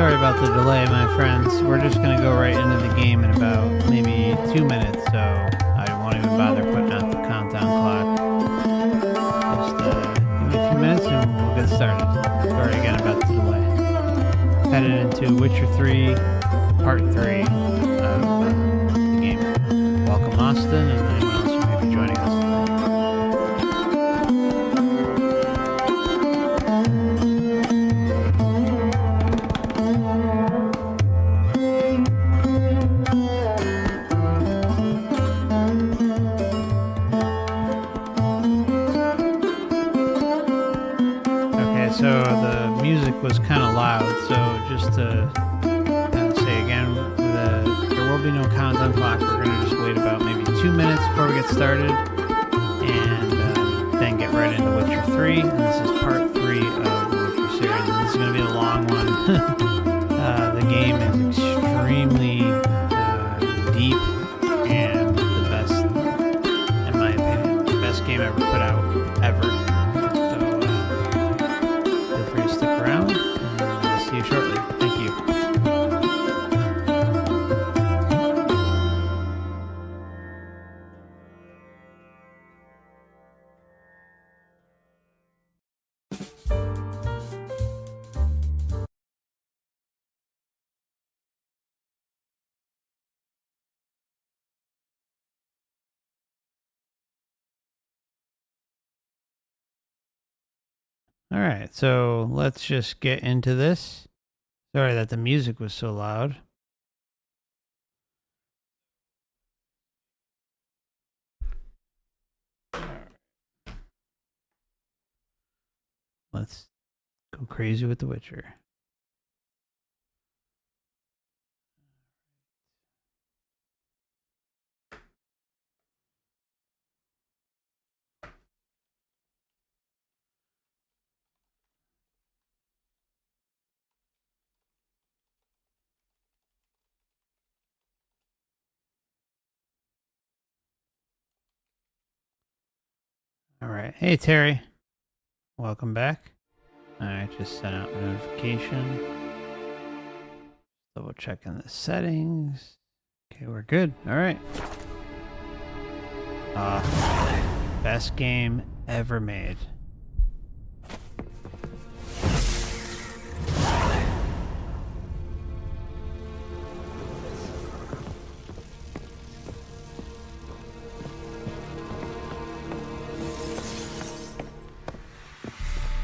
sorry about the delay, my friends. We're just going to go right into the game in about maybe 2 minutes, so I won't even bother putting out the countdown clock. Just give me a few minutes and we'll get started. Sorry again about the delay. Headed into Witcher 3, Part 3 of the game. Welcome, Austin, and anyone else who may be joining us today. So the music was kind of loud, so just to say again, there will be no countdown clock. We're going to just wait about maybe 2 minutes before we get started, and then get right into Witcher 3. And this is part 3 of the Witcher series, and this is going to be a long one. The game is extremely deep and the best, in my opinion, the best game ever put out, ever. Shortly. Thank you. All right, so let's just get into this. Sorry that the music was so loud. Let's go crazy with The Witcher. All right. Hey, Terry. Welcome back. All right, just sent out a notification. Double checking the settings. Okay, we're good. All right. Best game ever made.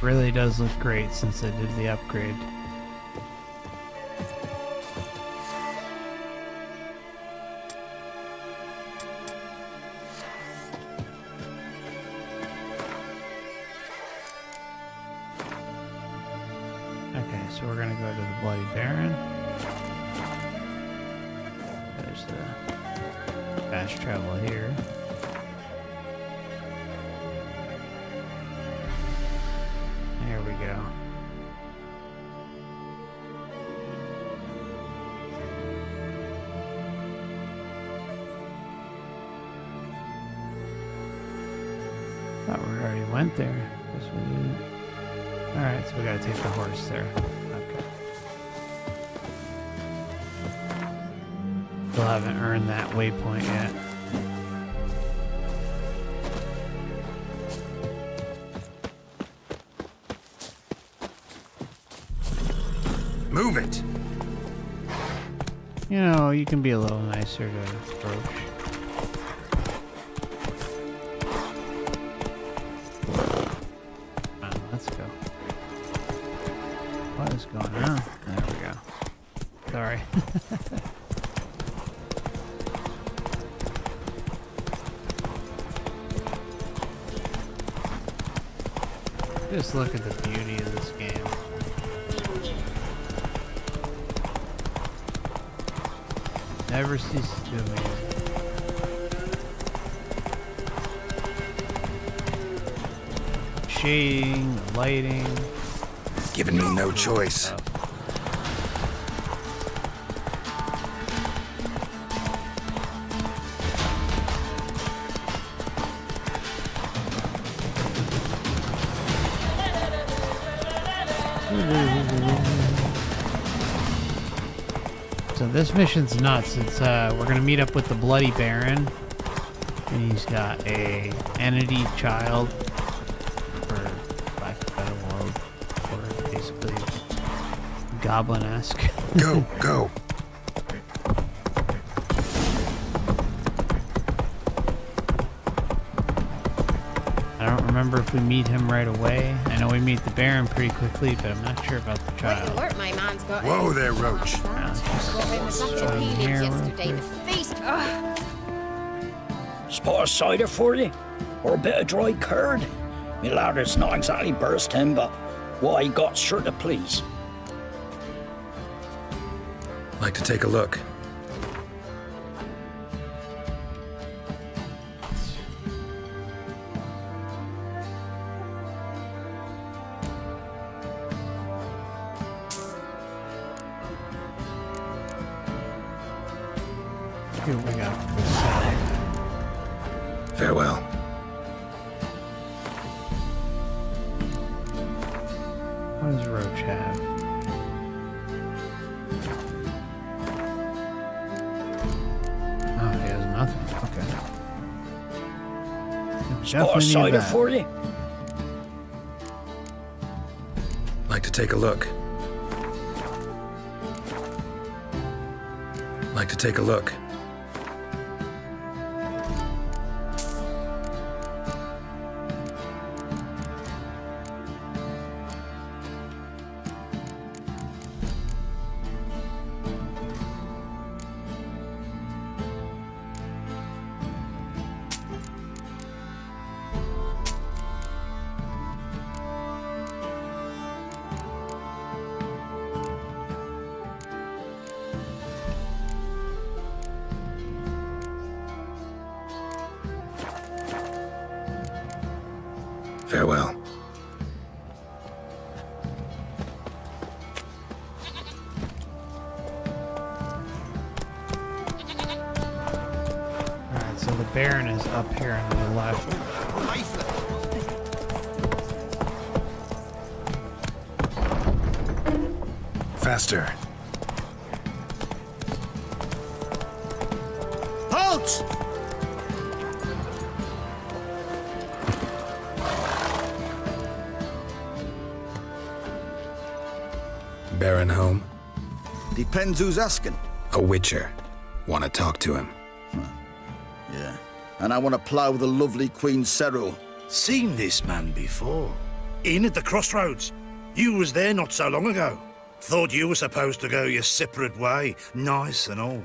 Really does look great since I did the upgrade. Okay, so we're gonna go to the Bloody Baron. There's the fast travel here. There we go. Thought we already went there. Alright, so we gotta take the horse there. Okay. Still haven't earned that waypoint yet. Move it! You know, you can be a little nicer to approach. Come on, let's go. What is going on? There we go. Sorry. Just look at the beauty of this game. Never ceases to amaze me. Shading, the lighting. Giving me no choice. this mission's nuts. It's we're gonna meet up with the Bloody Baron, and he's got a entity child, for lack of a better word, or basically goblin-esque. Go, go. I don't remember if we meet him right away. I know we meet the Baron pretty quickly, but I'm not sure about the Quite child. alert my man's got. Whoa there, Roach. Let's just Got him such go a in peeling here real yesterday. The quick. face. Ugh. Spot of cider for you? Or a bit of dry curd? Me lad, it's not exactly burst him, but what I got sure to please. Like to take a look. See what we got for this side. Farewell. What does Roach have? Oh, he has nothing. Okay. Spot of Definitely need cider that. for you? Like to take a look. Like to take a look. Farewell. Alright, so the Baron is up here on the left. Faster. Halt! Baron home? Depends who's asking. A witcher. Want to talk to him. Yeah. And I want to plough the lovely Queen Ciri. Seen this man before. In at the crossroads. You was there not so long ago. Thought you were supposed to go your separate way, nice and all.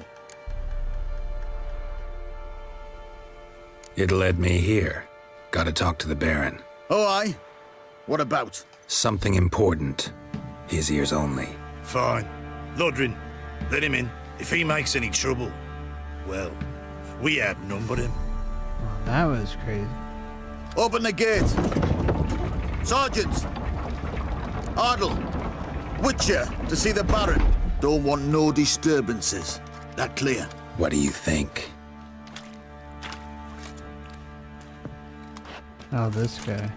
It led me here. Gotta talk to the Baron. Oh, aye? What about? Something important. His ears only. Fine. Lodrin, let him in. If he makes any trouble, well, we outnumber him. Oh, that was crazy. Open the gate. Sergeants! Ardle! Witcher, to see the Baron. Don't want no disturbances. That clear? What do you think? Oh, this guy.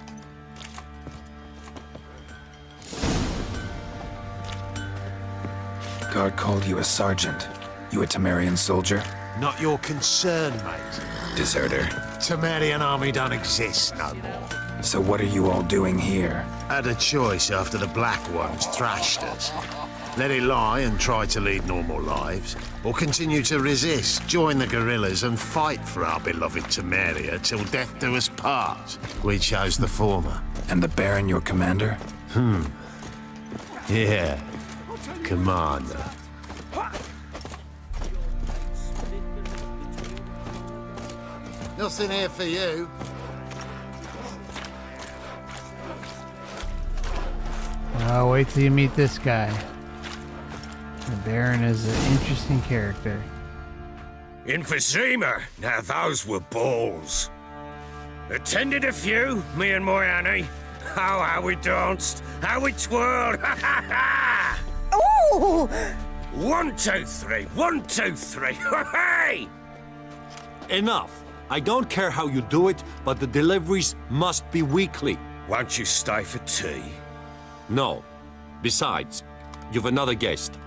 Guard called you a sergeant. You a Temerian soldier? Not your concern, mate. Deserter. Temerian army don't exist no more. So what are you all doing here? Had a choice after the Black Ones thrashed us. Let it lie and try to lead normal lives, or continue to resist, join the guerrillas and fight for our beloved Temeria till death do us part. We chose the former. And the Baron your commander? Yeah, Commander. Nothing here for you. Oh, wait till you meet this guy. The Baron is an interesting character. Emphysema, now those were balls. Attended a few, me and my Annie. Oh, how we danced, how we twirled, ha ha ha! Ooh! 1, 2, 3, 1, 2, 3, hey! Enough. I don't care how you do it, but the deliveries must be weekly. Won't you stay for tea? No. Besides, you've another guest.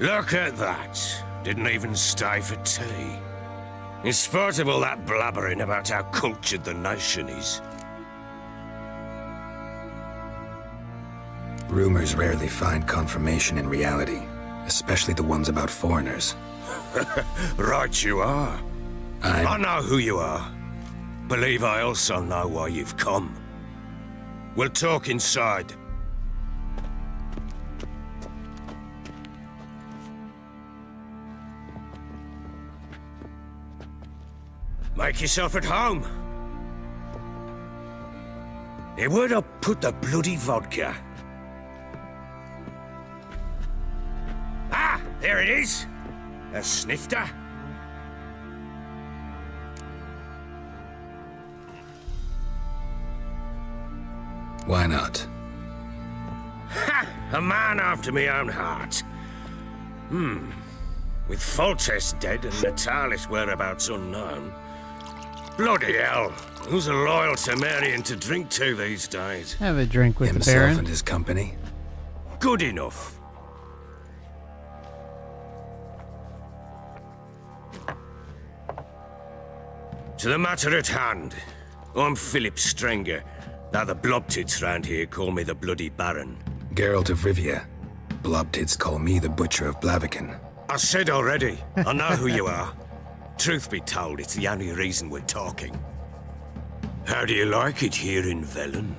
Look at that. Didn't even stay for tea. In spite of all that blabbering about how cultured the nation is. Rumors rarely find confirmation in reality, especially the ones about foreigners. Right you are. I I'm... know who you are. Believe I also know why you've come. We'll talk inside. Make yourself at home. Hey, where'd I put the bloody vodka? Ah, there it is. A snifter. Why not? Ha! A man after my own heart. With Foltest dead and Natalis' whereabouts unknown. Bloody hell. Who's a loyal Cimmerian to drink to these days? Have a drink with the Himself Baron. and his company? Good enough. To the matter at hand. I'm Philip Strenger. Now the blobtits round here call me the Bloody Baron. Geralt of Rivia. Blobtits call me the Butcher of Blaviken. I said already, I know who you are. Truth be told, it's the only reason we're talking. How do you like it here in Velen?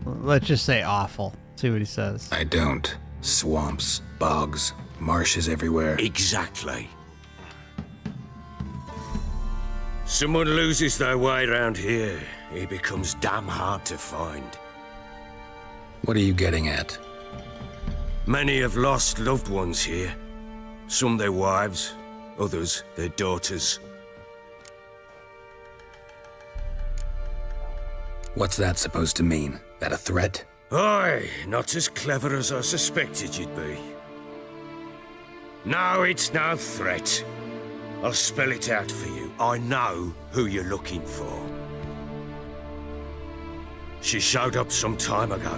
Let's just say awful. See what he says. I don't. Swamps, bogs, marshes everywhere. Exactly. Someone loses their way around here, he becomes damn hard to find. What are you getting at? Many have lost loved ones here. Some their wives, others their daughters. What's that supposed to mean? That a threat? Aye, not as clever as I suspected you'd be. No, it's no threat. I'll spell it out for you. I know who you're looking for. She showed up some time ago.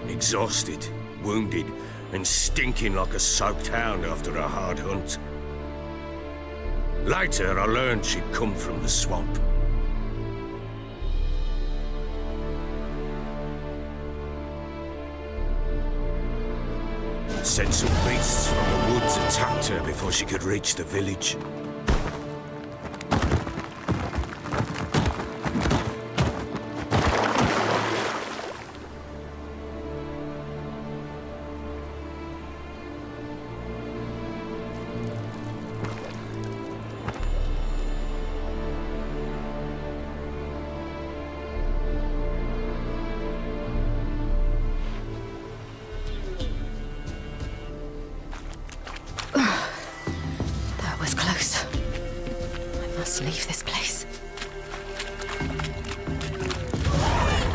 Exhausted, wounded, and stinking like a soaked hound after a hard hunt. Later, I learned she'd come from the swamp. Said some beasts from the woods attacked her before she could reach the village. That was close. I must leave this place.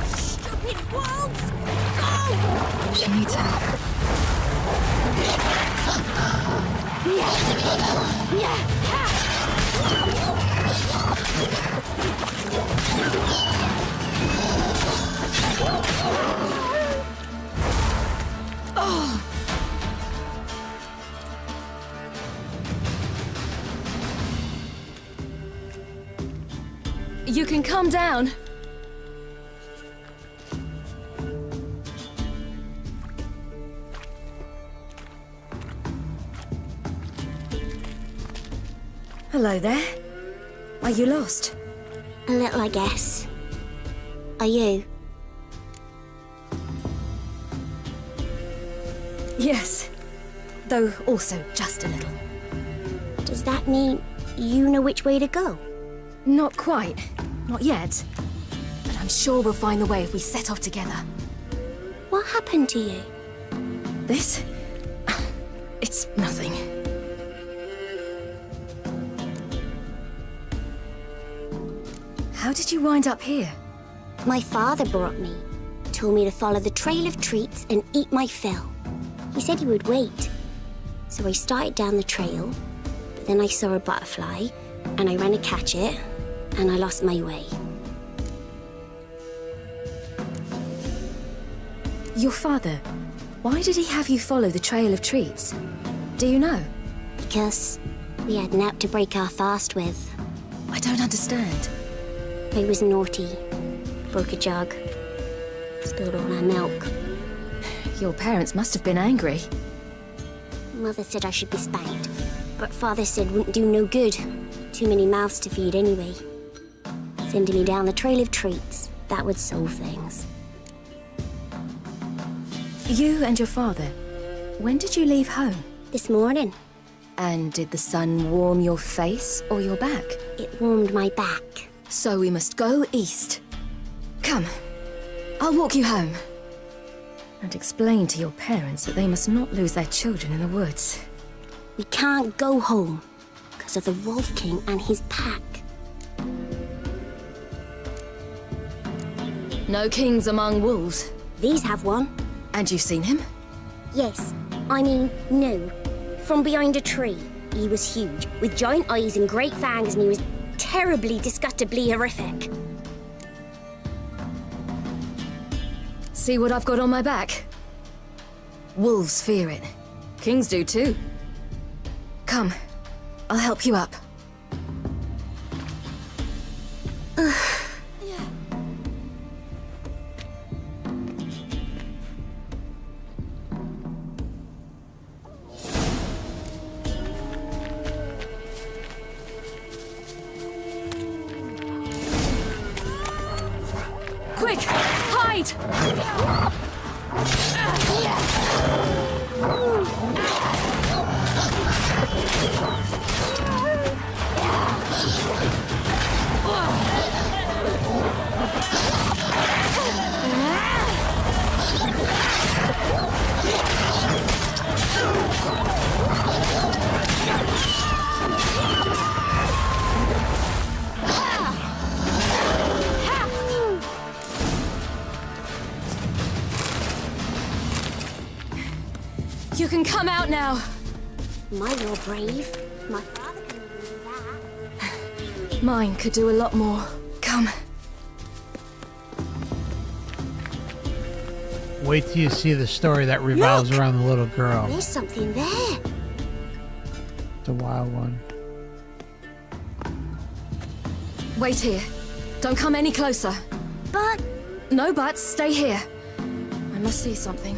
Stupid wolves! Go! She needs help. You can calm down. Hello there. Are you lost? A little, I guess. Are you? Yes. Though also just a little. Does that mean you know which way to go? Not quite. Not yet. But I'm sure we'll find the way if we set off together. What happened to you? This? It's nothing. How did you wind up here? My father brought me. Told me to follow the trail of treats and eat my fill. He said he would wait. So I started down the trail, but then I saw a butterfly, and I ran to catch it, and I lost my way. Your father, why did he have you follow the trail of treats? Do you know? Because we had naught to break our fast with. I don't understand. I was naughty. Broke a jug. Spilled all our milk. Your parents must have been angry. Mother said I should be spanked, but Father said wouldn't do no good. Too many mouths to feed anyway. Sending me down the trail of treats, that would solve things. You and your father, when did you leave home? This morning, And did the sun warm your face or your back? it warmed my back. So we must go east. Come, I'll walk you home. And explain to your parents that they must not lose their children in the woods. We can't go home because of the Wolf King and his pack. No kings among wolves. These have one. And you've seen him? Yes, I mean, no. From behind a tree. He was huge, with giant eyes and great fangs, and he was terribly, disgustingly horrific. See what I've got on my back? Wolves fear it. Kings do too. Come, I'll help you up. Quick, hide! You can come out now. My, you're brave. My father couldn't do that. Mine could do a lot more. Come. Wait till you see the story that revolves Look! around the little girl. There's something there. It's a wild one. Wait here. Don't come any closer. But No buts, stay here. I must see something.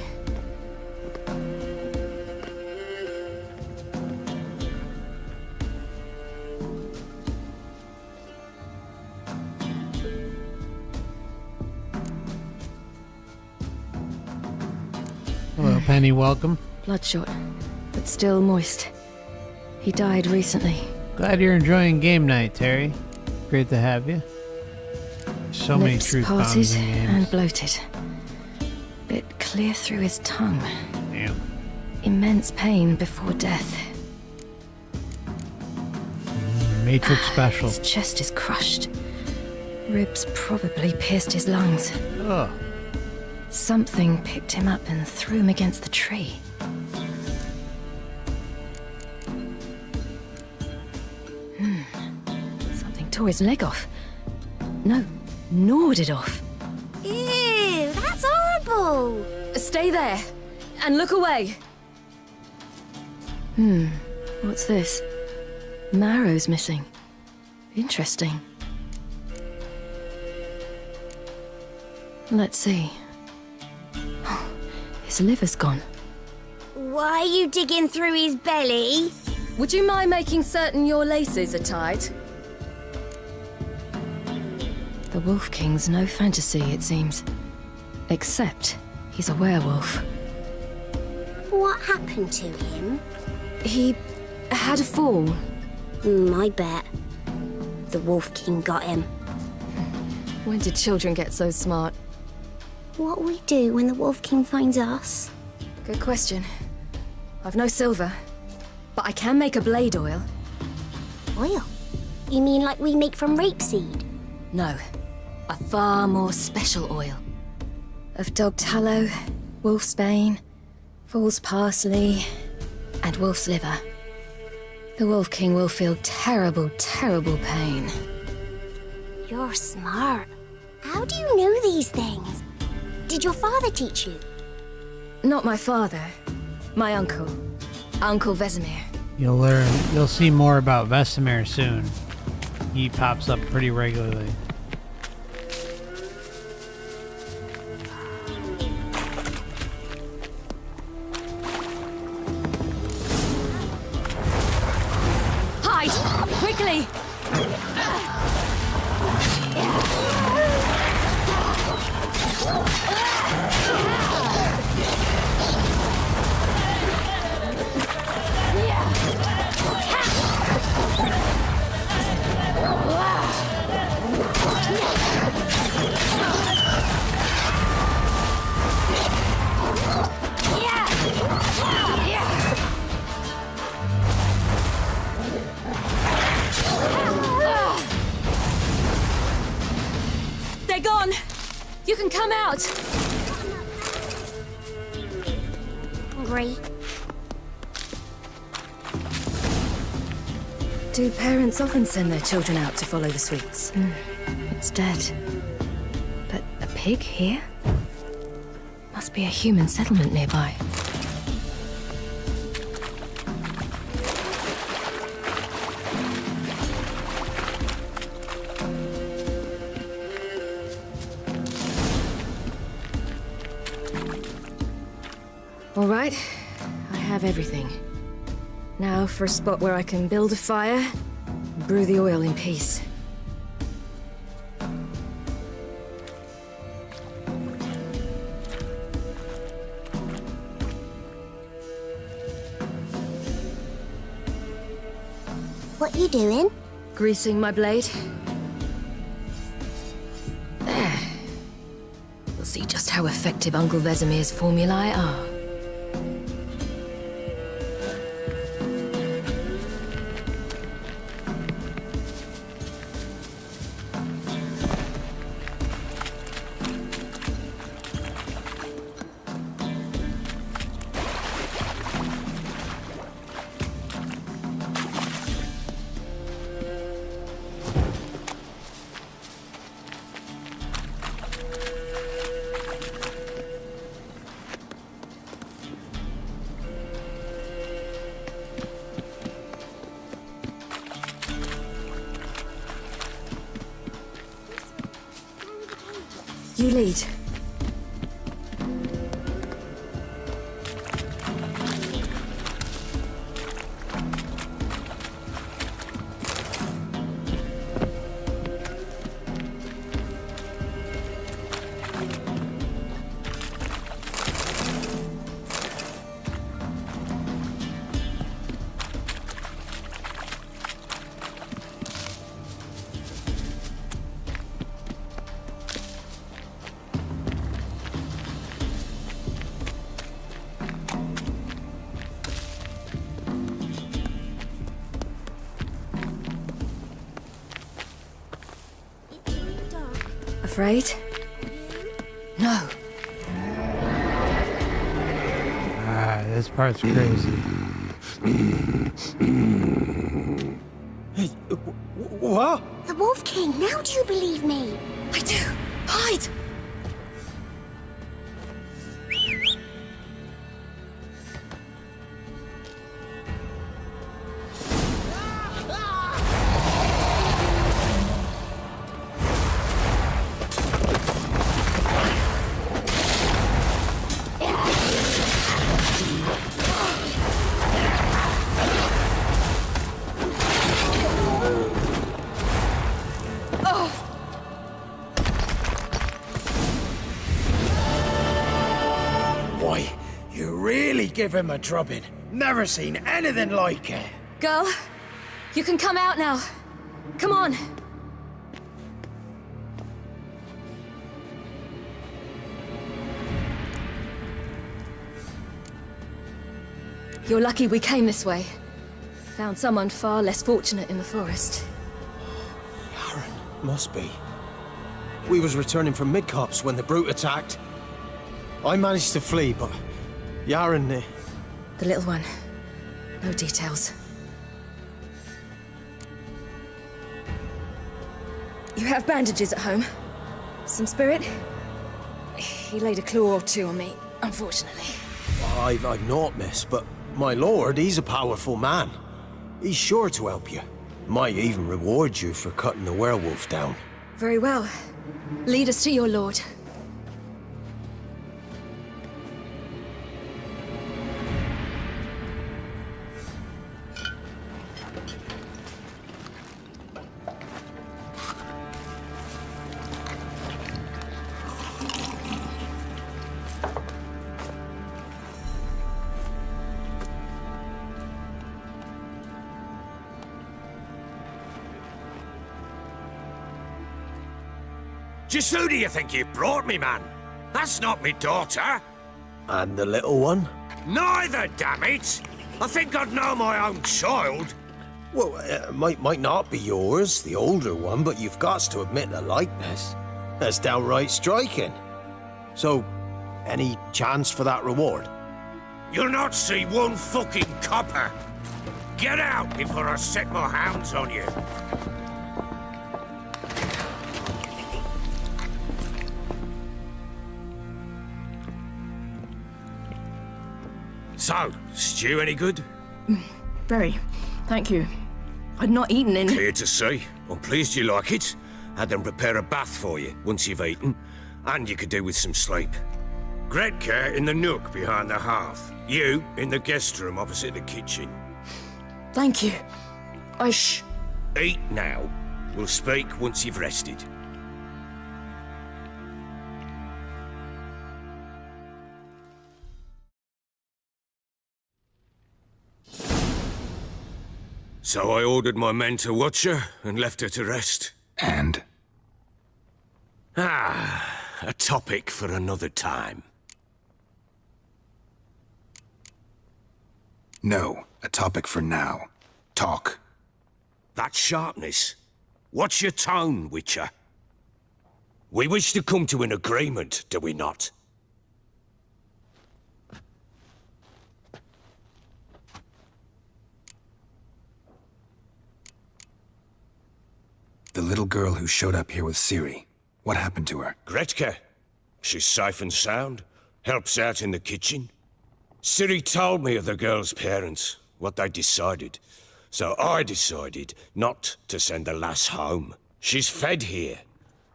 Hello, Penny, welcome. Bloodshot, but still moist. He died recently. Glad you're enjoying game night, Terry. Great to have you. So many Lips truth parted bombs in and games. bloated. Bit clear through his tongue. Damn. Immense pain before death. Matrix special. His chest is crushed. Ribs probably pierced his lungs. Oh, Something picked him up and threw him against the tree. Something tore his leg off. No, gnawed it off. ew, that's horrible. Stay there and look away. What's this? Marrow's missing. Interesting. Let's see. His liver's gone. Why are you digging through his belly? Would you mind making certain your laces are tied? The Wolf King's no fantasy, it seems. Except he's a werewolf. What happened to him? He had a fall. I bet. The Wolf King got him. When did children get so smart? What will we do when the Wolf King finds us? Good question. I've no silver, but I can make a blade oil. Oil? You mean like we make from rapeseed? No, a far more special oil. Of dog tallow, wolf's bane, fool's parsley, and wolf's liver. The Wolf King will feel terrible, terrible pain. You're smart. How do you know these things? Did your father teach you? Not my father. My uncle. Uncle Vesemir. You'll see more about Vesemir soon. He pops up pretty regularly. Hide! Quickly! They're gone! You can come out! Hungry. Do parents often send their children out to follow the sweets? It's dead. But a pig here? Must be a human settlement nearby. All right, I have everything. Now for a spot where I can build a fire, and brew the oil in peace. What you doing? Greasing my blade. There. We'll see just how effective Uncle Vesemir's formulae are. You lead. Afraid? No. This part's crazy. Hey, what? The Wolf King, now do you believe me? I do. Hide! Why, you really give him a drubbing. Never seen anything like it. Girl, you can come out now. Come on. You're lucky we came this way. Found someone far less fortunate in the forest. Aaron, must be. We was returning from Midcops when the brute attacked. I managed to flee, but Yaren, The little one. No details. You have bandages at home? Some spirit? He laid a claw or two on me, unfortunately. I've not, miss, but my lord, he's a powerful man. He's sure to help you. Might even reward you for cutting the werewolf down. Very well. Lead us to your lord. Just who do you think you brought me, man? That's not me daughter. And the little one? Neither, damn it! I think I'd know my own child. Well, might not be yours, the older one, but you've got to admit the likeness. That's downright striking. So, any chance for that reward? You'll not see one fucking copper. Get out before I set my hounds on you. So, stew any good? Very. Thank you. I'd not eaten in... Clear to see. I'm pleased you like it. Had them prepare a bath for you once you've eaten. And you could do with some sleep. Gretka in the nook behind the hearth. You in the guest room opposite the kitchen. Thank you. Eat now. We'll speak once you've rested. So I ordered my men to watch her and left her to rest. And? A topic for another time. No, a topic for now. Talk. That sharpness. What's your tone, Witcher? We wish to come to an agreement, do we not? The little girl who showed up here with Ciri. What happened to her? Gretka. She's safe and sound. Helps out in the kitchen. Ciri told me of the girl's parents, what they decided. So I decided not to send the lass home. She's fed here.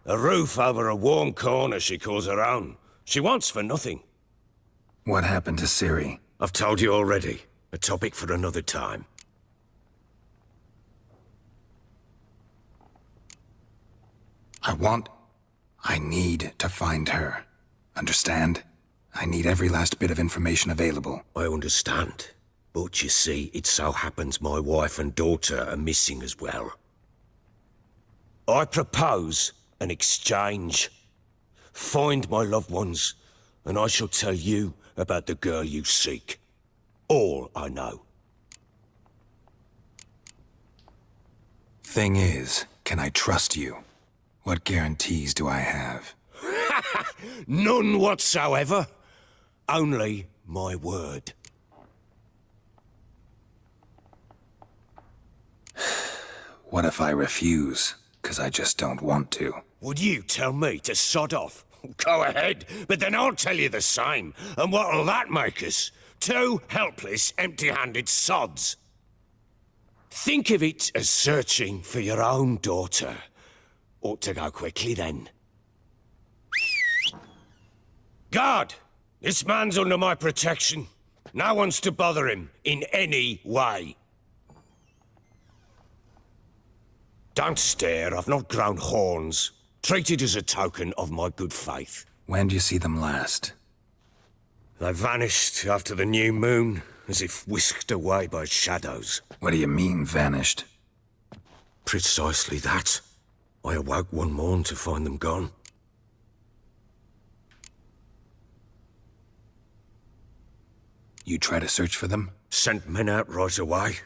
A roof over a warm corner she calls her own. She wants for nothing. What happened to Ciri? I've told you already. A topic for another time. I need to find her. Understand? I need every last bit of information available. I understand. But you see, it so happens my wife and daughter are missing as well. I propose an exchange. Find my loved ones, and I shall tell you about the girl you seek. All I know. Thing is, can I trust you? What guarantees do I have? None whatsoever. Only my word. What if I refuse? 'Cause I just don't want to. Would you tell me to sod off? Go ahead, but then I'll tell you the same. And what'll that make us? Two helpless, empty-handed sods. Think of it as searching for your own daughter. Ought to go quickly, then. Guard! This man's under my protection. No one's to bother him in any way. Don't stare, I've not grown horns. Treat it as a token of my good faith. When do you see them last? They vanished after the new moon, as if whisked away by shadows. What do you mean, vanished? Precisely that. I awoke one morn to find them gone. You try to search for them? Sent men out right away,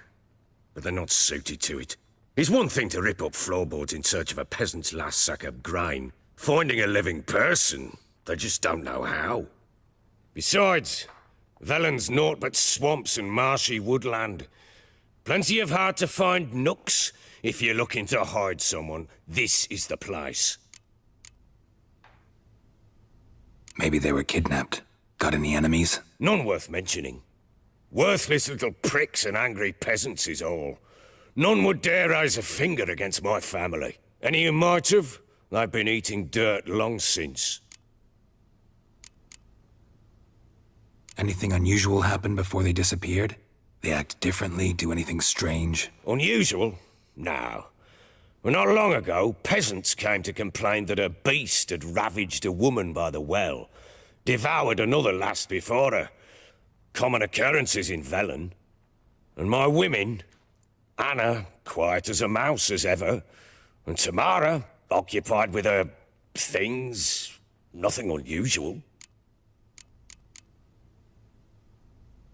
but they're not suited to it. It's one thing to rip up floorboards in search of a peasant's last sack of grain. Finding a living person, they just don't know how. Besides, Velen's naught but swamps and marshy woodland. Plenty of hard-to-find nooks. If you're looking to hide someone, this is the place. Maybe they were kidnapped. Got any enemies? None worth mentioning. Worthless little pricks and angry peasants is all. None would dare raise a finger against my family. Any who might have, they've been eating dirt long since. Anything unusual happen before they disappeared? They act differently, do anything strange? Unusual? No. Well, not long ago, peasants came to complain that a beast had ravaged a woman by the well, devoured another lass before her. Common occurrences in Velen. And my women, Anna, quiet as a mouse as ever, and Tamara, occupied with her things, nothing unusual.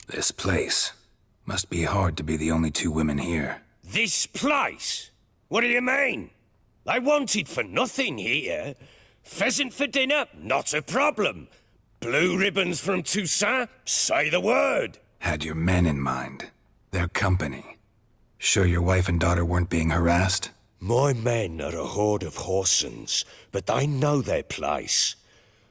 This place. Must be hard to be the only two women here. This place? What do you mean? I wanted for nothing here. Pheasant for dinner? Not a problem. Blue ribbons from Toussaint? Say the word. Had your men in mind. Their company. Sure your wife and daughter weren't being harassed? My men are a horde of whoresons, but they know their place.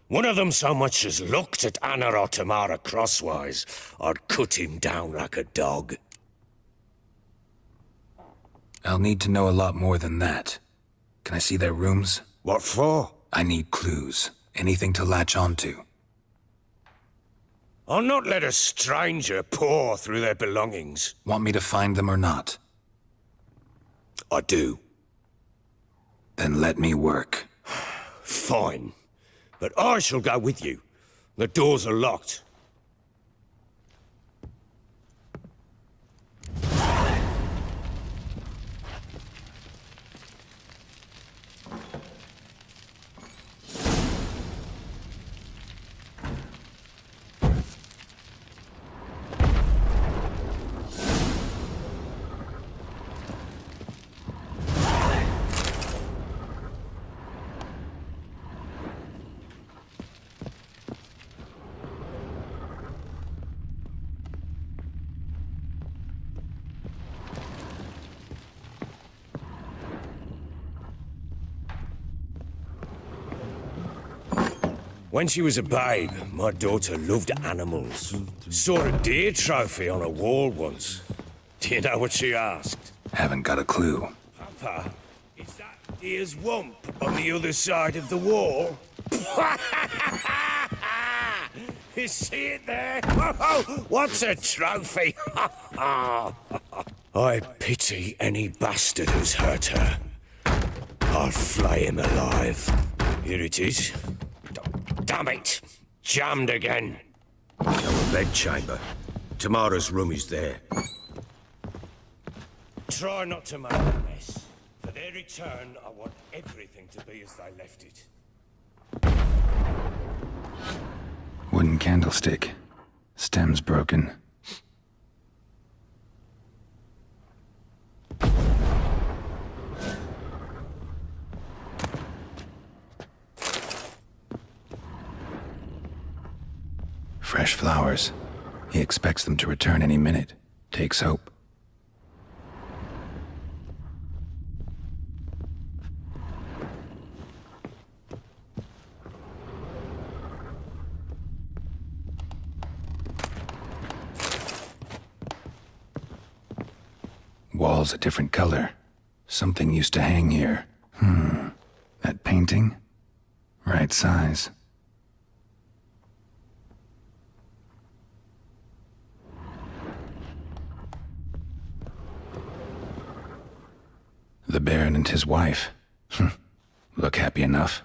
One of them so much as looked at Anna or Tamara crosswise, I'd cut him down like a dog. I'll need to know a lot more than that. Can I see their rooms? What for? I need clues. Anything to latch onto. I'll not let a stranger pore through their belongings. Want me to find them or not? I do. Then let me work. Fine. But I shall go with you. The doors are locked. When she was a babe, my daughter loved animals. Saw a deer trophy on a wall once. Do you know what she asked? Haven't got a clue. Papa, is that deer's wump on the other side of the wall? You see it there? Oh, what's a trophy? I pity any bastard who's hurt her. I'll flay him alive. Here it is. Damn it! Jammed again. Our bedchamber. Tamara's room is there. Try not to make a mess. For their return, I want everything to be as they left it. Wooden candlestick. Stem's broken. Fresh flowers. He expects them to return any minute. Takes hope. Wall's a different color. Something used to hang here. That painting? Right size. The Baron and his wife. Look happy enough.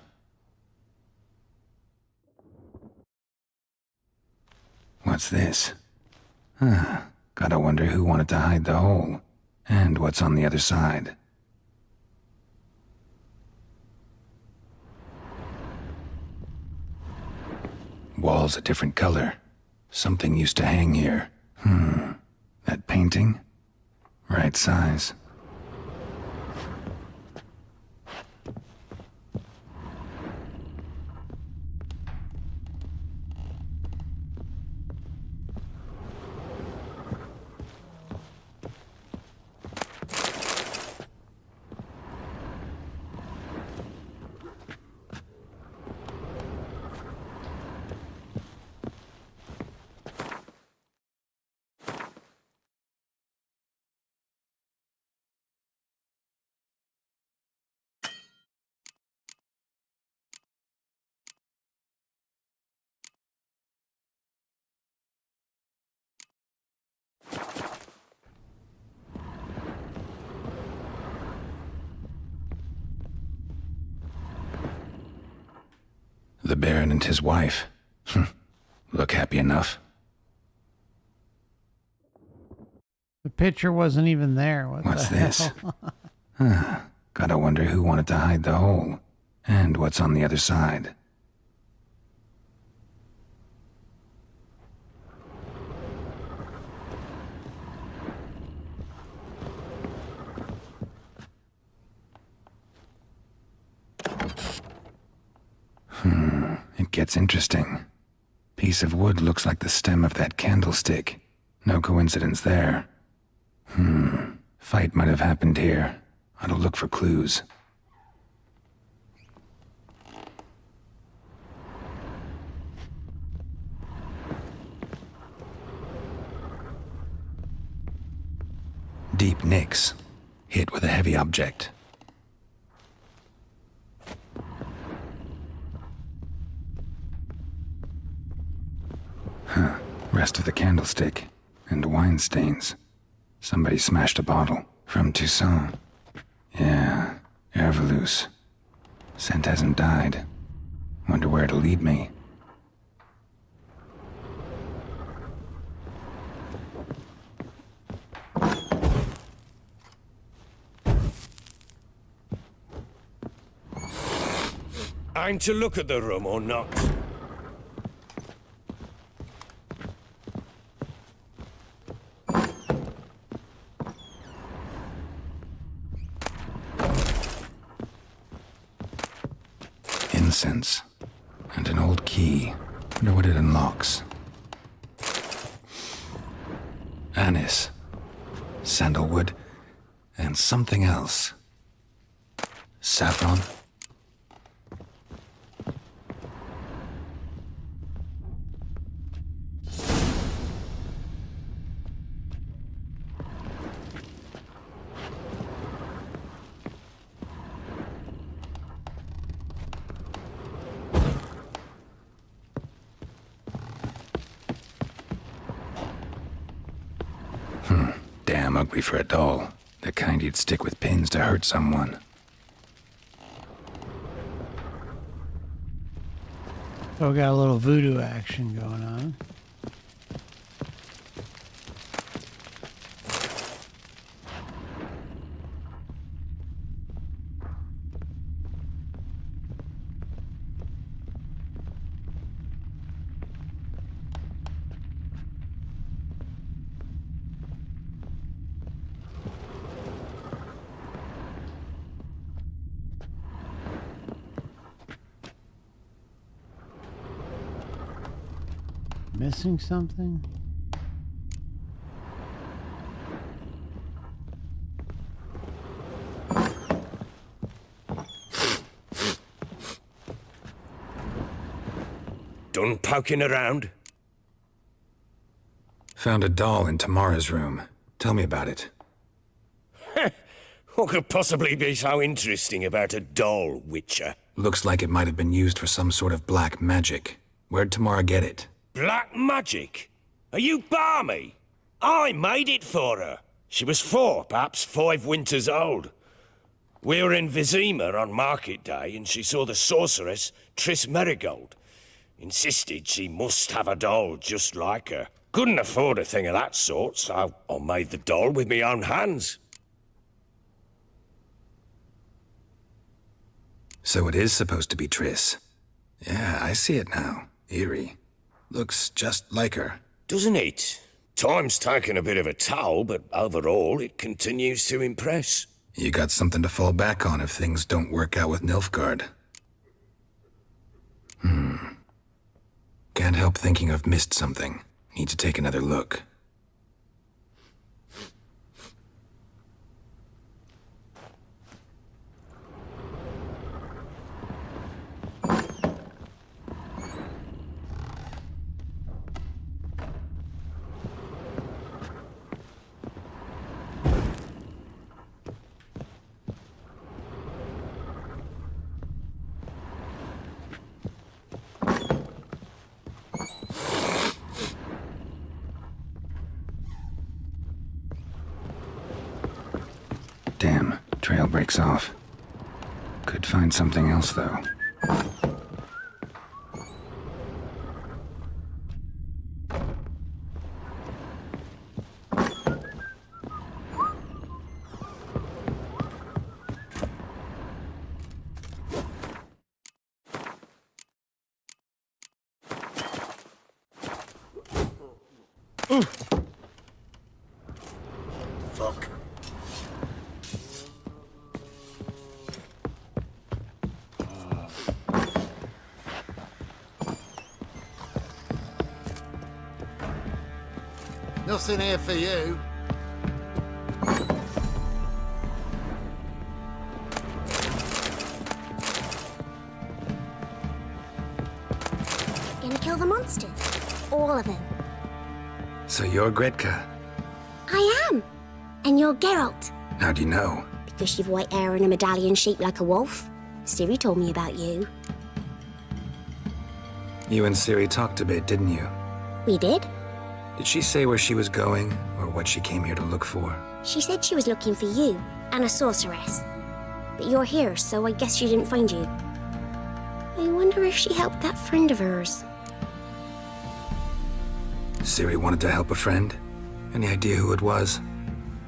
What's this? Gotta wonder who wanted to hide the hole. And what's on the other side. Wall's a different color. Something used to hang here. That painting? Right size. Baron and his wife. Look happy enough. The picture wasn't even there. What's the this? hell? Gotta wonder who wanted to hide the hole. And what's on the other side. It gets interesting. Piece of wood looks like the stem of that candlestick. No coincidence there. Fight might have happened here. Ought to look for clues. Deep nicks. Hit with a heavy object. Rest of the candlestick. And wine stains. Somebody smashed a bottle. From Toussaint. Yeah, Herveloos. Scent hasn't died. Wonder where it'll lead me. I'm to look at the room or not? Incense. And an old key. Wonder what it unlocks. Anise. Sandalwood. And something else. Saffron. Damn ugly for a doll. The kind you'd stick with pins to hurt someone. So we got a little voodoo action going on. Missing something? Done poking around? Found a doll in Tamara's room. Tell me about it. What could possibly be so interesting about a doll, Witcher? Looks like it might have been used for some sort of black magic. Where'd Tamara get it? Black magic? Are you balmy? I made it for her. She was 4, perhaps 5 winters old. We were in Vizima on market day, and she saw the sorceress, Triss Merigold. Insisted she must have a doll just like her. Couldn't afford a thing of that sort, so I made the doll with my own hands. So it is supposed to be Triss. Yeah, I see it now. Eerie. Looks just like her. Doesn't it? Time's taken a bit of a toll, but overall it continues to impress. You got something to fall back on if things don't work out with Nilfgaard. Can't help thinking I've missed something. Need to take another look. Damn, trail breaks off. Could find something else, though. Fuck. Nothing here for you. Gonna kill the monsters? All of them. So you're Gretka. I am. And you're Geralt. How do you know? Because you've white hair and a medallion shaped like a wolf. Ciri told me about you. You and Ciri talked a bit, didn't you? We did. Did she say where she was going, or what she came here to look for? She said she was looking for you and a sorceress. But you're here, so I guess she didn't find you. I wonder if she helped that friend of hers. Ciri wanted to help a friend? Any idea who it was?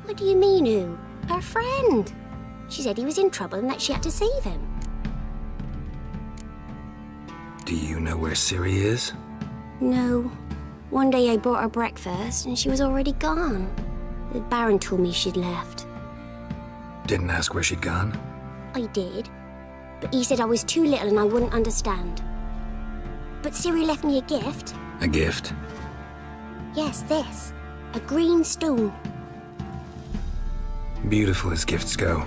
What do you mean, who? Her friend. She said he was in trouble and that she had to save him. Do you know where Ciri is? No. One day I bought her breakfast and she was already gone. The Baron told me she'd left. Didn't ask where she'd gone? I did. But he said I was too little and I wouldn't understand. But Ciri left me a gift. A gift? Yes, this. A green stone. Beautiful as gifts go.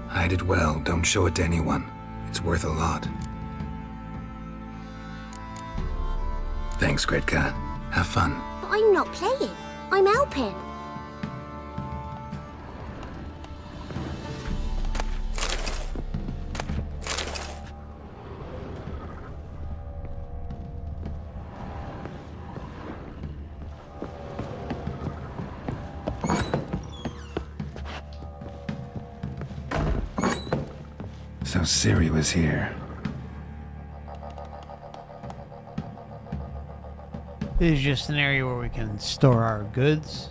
Hide it well, don't show it to anyone. It's worth a lot. Thanks, Gretka. Have fun. But I'm not playing. I'm helping. So Ciri was here. This is just an area where we can store our goods.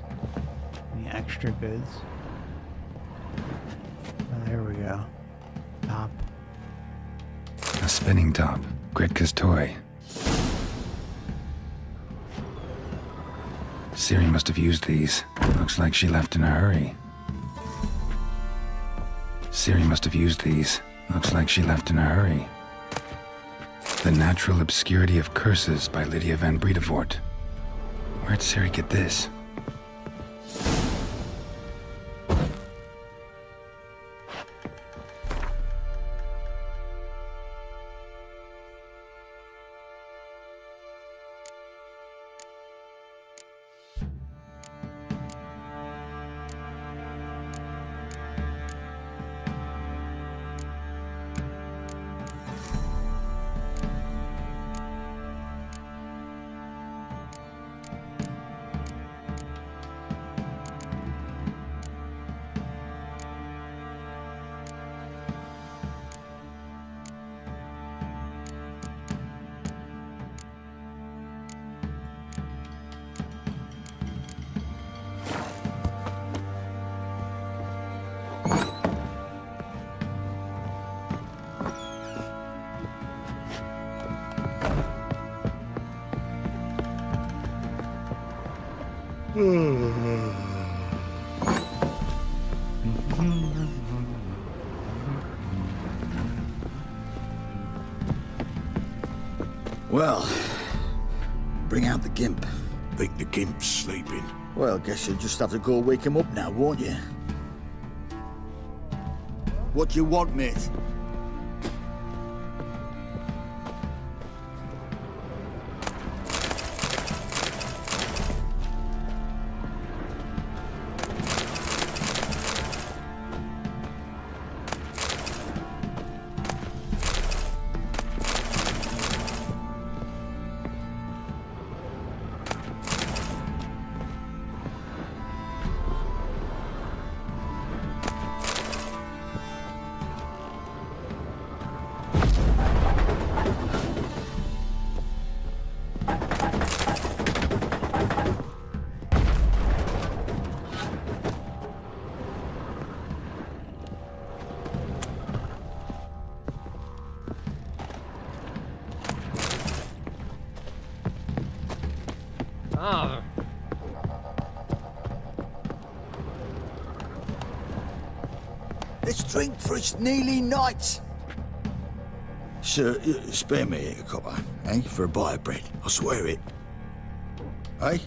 Any extra goods. Oh, there we go. Top. A spinning top. Gretka's toy. Ciri must have used these. Looks like she left in a hurry. Ciri must have used these. Looks like she left in a hurry. The Natural Obscurity of Curses by Lydia van Bredevoort. Where'd Ciri get this? Well, bring out the gimp. Think the gimp's sleeping. Well, guess you'll just have to go wake him up now, won't you? What do you want, mate? Let's drink for it's nearly night. Sir, spare me a copper, eh? For a bite of bread. I swear it. Eh?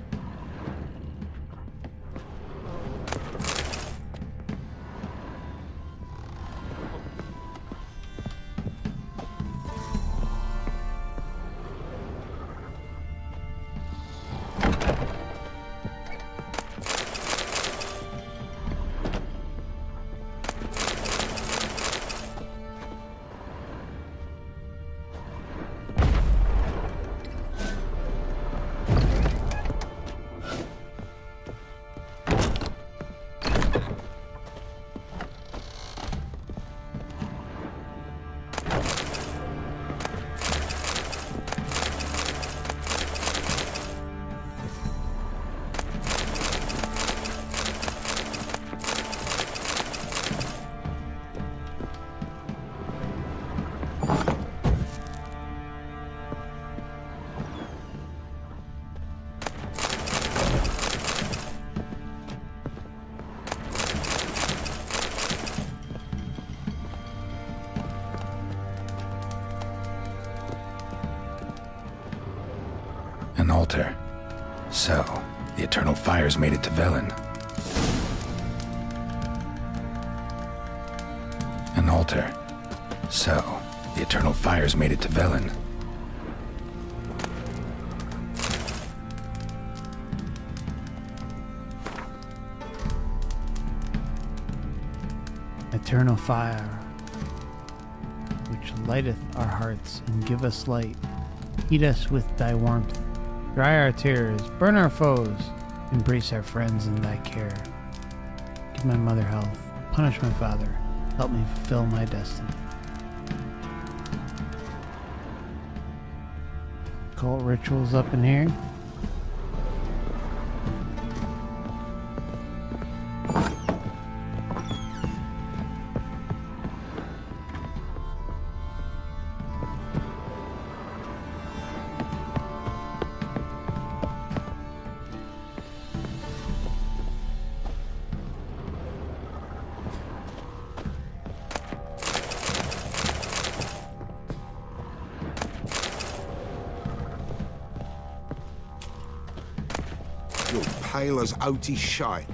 An altar. So, the eternal fires made it to Velen. An altar. So, the eternal fires made it to Velen. Eternal fire, which lighteth our hearts and give us light. Heat us with thy warmth. Dry our tears, burn our foes, embrace our friends in thy care. Give my mother health, punish my father, help me fulfill my destiny. Cult rituals up in here. You're pale as outy shite.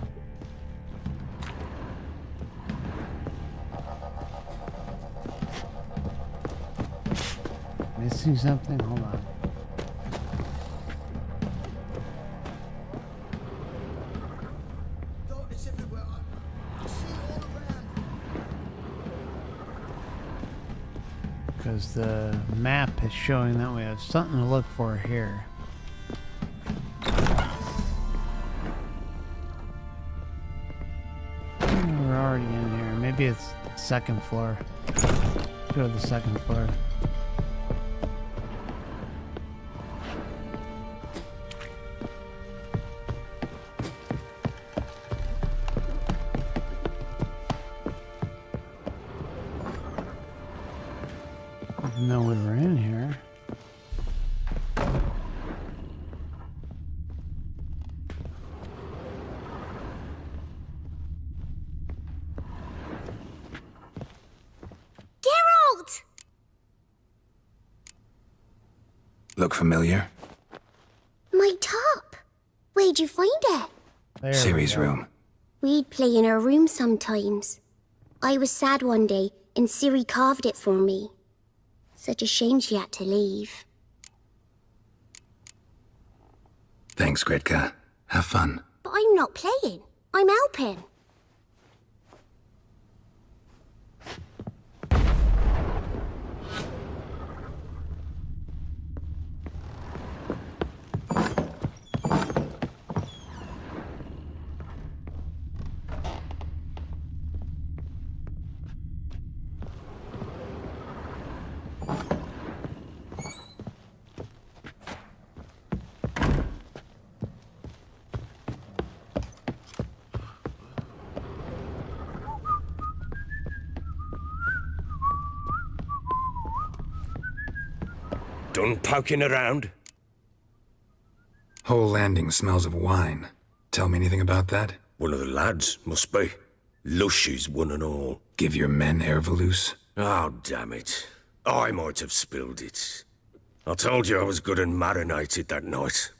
Missing something? Hold on. Because the map is showing that we have something to look for here. We're already in here. Maybe it's second floor. Go to the second floor. Didn't know we were in here. Geralt! Look familiar? My top. Where'd you find it? There Ciri's room. We'd play in her room sometimes. I was sad one day, and Ciri carved it for me. Such a shame she had to leave. Thanks, Gretka. Have fun. But I'm not playing. I'm helping. Done poking around? Whole landing smells of wine. Tell me anything about that? One of the lads, must be. Lushes one and all. Give your men Ervalus? Oh, damn it. I might have spilled it. I told you I was good and marinated that night.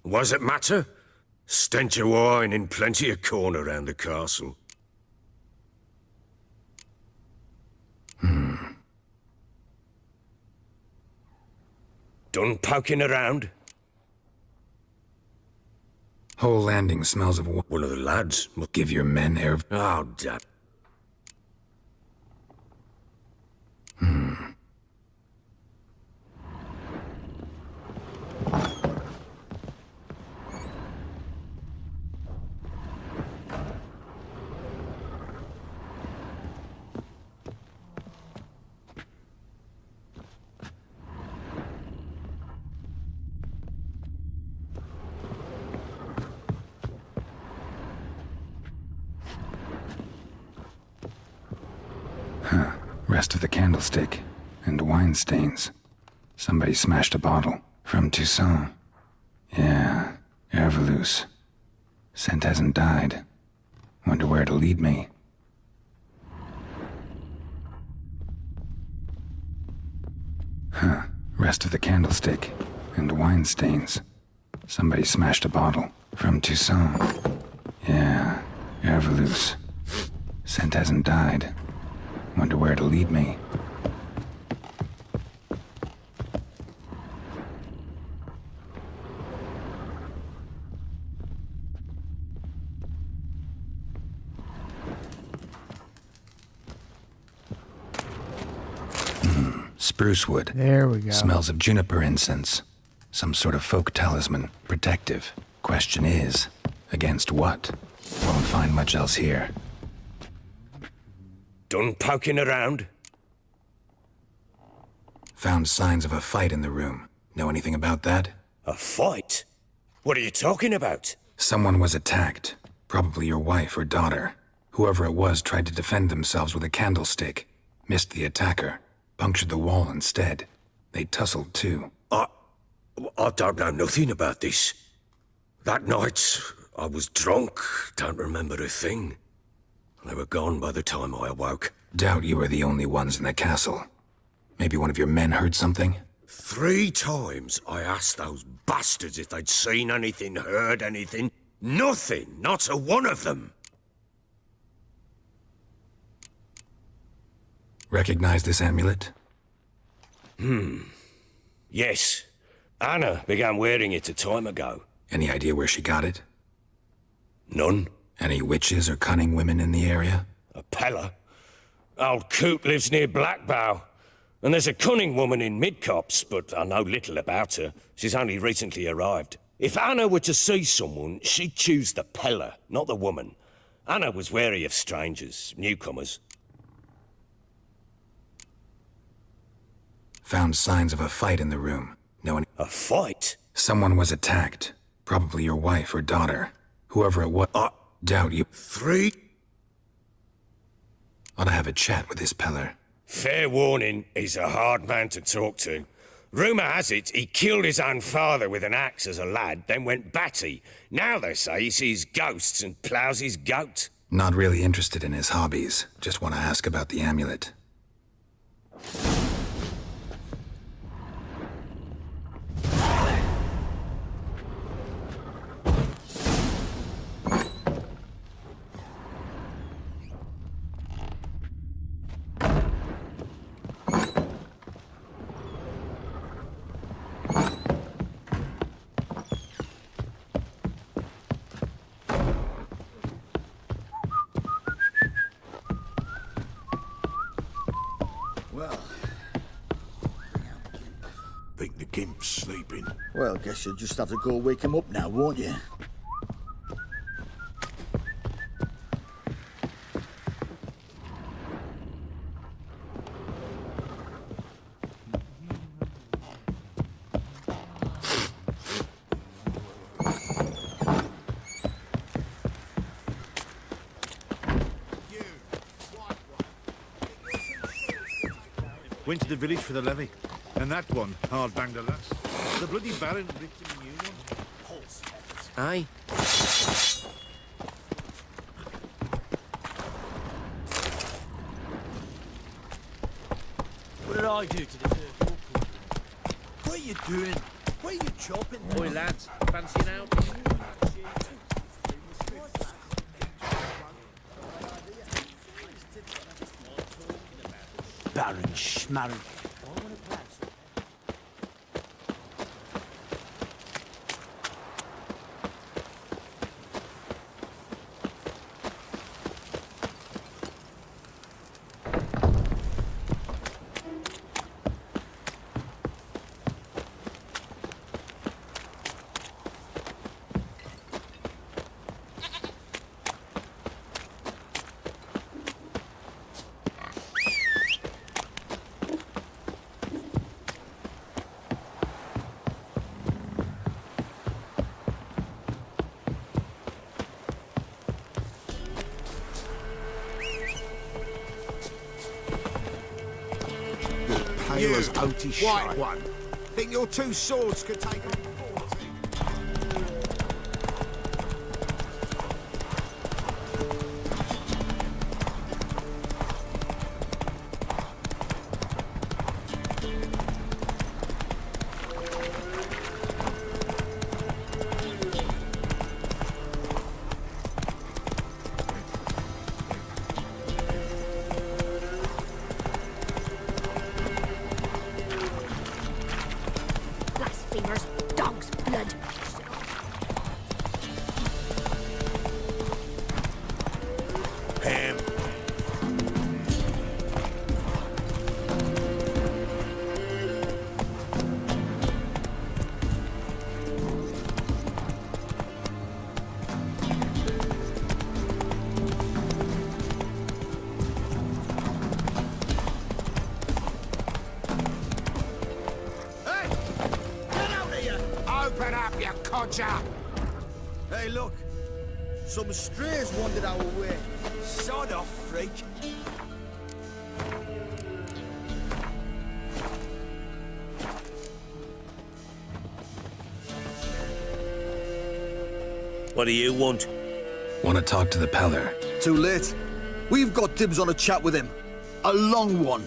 What does it matter? Stench of wine in plenty of corn around the castle. Done poking around? Whole landing smells of One of the lads. Give your men Oh, damn. Rest of the candlestick. And wine stains. Somebody smashed a bottle. From Toussaint. Yeah, Ervalus. Scent hasn't died. Wonder where it'll lead me. Rest of the candlestick. And wine stains. Somebody smashed a bottle. From Toussaint. Yeah, Ervalus. Scent hasn't died. Wonder where it'll lead me. Spruce wood. There we go. Smells of juniper incense. Some sort of folk talisman. Protective. Question is, against what? Won't find much else here. Done poking around? Found signs of a fight in the room. Know anything about that? A fight? What are you talking about? Someone was attacked. Probably your wife or daughter. Whoever it was tried to defend themselves with a candlestick. Missed the attacker. Punctured the wall instead. They tussled too. I don't know nothing about this. That night, I was drunk. Don't remember a thing. They were gone by the time I awoke. Doubt you were the only ones in the castle. Maybe one of your men heard something? 3 times I asked those bastards if they'd seen anything, heard anything. Nothing, not a one of them. Recognize this amulet? Yes. Anna began wearing it a time ago. Any idea where she got it? None. Any witches or cunning women in the area? A Pella. Old Coot lives near Blackbow. And there's a cunning woman in Midcopse, but I know little about her. She's only recently arrived. If Anna were to see someone, she'd choose the Pella, not the woman. Anna was wary of strangers, newcomers. Found signs of a fight in the room. Know any... A fight? Someone was attacked. Probably your wife or daughter. Whoever it was... Doubt you... 3? Ought to have a chat with this Peller. Fair warning, he's a hard man to talk to. Rumour has it he killed his own father with an axe as a lad, then went batty. Now they say he sees ghosts and ploughs his goat. Not really interested in his hobbies. Just want to ask about the amulet. Think the gimp's sleeping. Well, guess you'll just have to go wake him up now, won't you? Went to the village for the levy. And that one, hard banged a lass. The bloody Baron ripped him a new one. Aye. I do to deserve your company? What are you doing? What are you chopping? Oi, lads, fancy an out? Baron Schmarren. Taylor's outy White shite. one. Think your two swords could take on 40? Blasphemers, dog's blood. Ham. Open up, you codger! Hey, look. Some strays wandered our way. Sod off, freak. What do you want? Want to talk to the Peller? Too late. We've got dibs on a chat with him. A long one.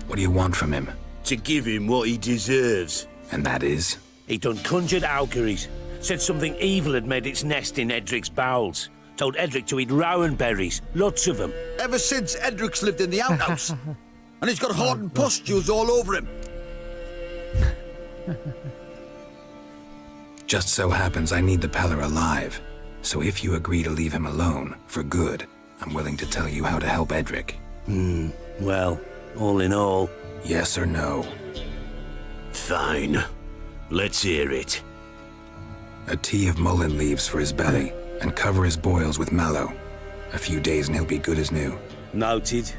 What do you want from him? To give him what he deserves. And that is? He done conjured auguries. Said something evil had made its nest in Edric's bowels. Told Edric to eat rowan berries, lots of them. Ever since Edric's lived in the outhouse. And he's got hardened pustules all over him. Just so happens I need the Peller alive. So if you agree to leave him alone, for good, I'm willing to tell you how to help Edric. Well, all in all... Yes or no? Fine. Let's hear it. A tea of mullein leaves for his belly, and cover his boils with mallow. A few days and he'll be good as new. Noted.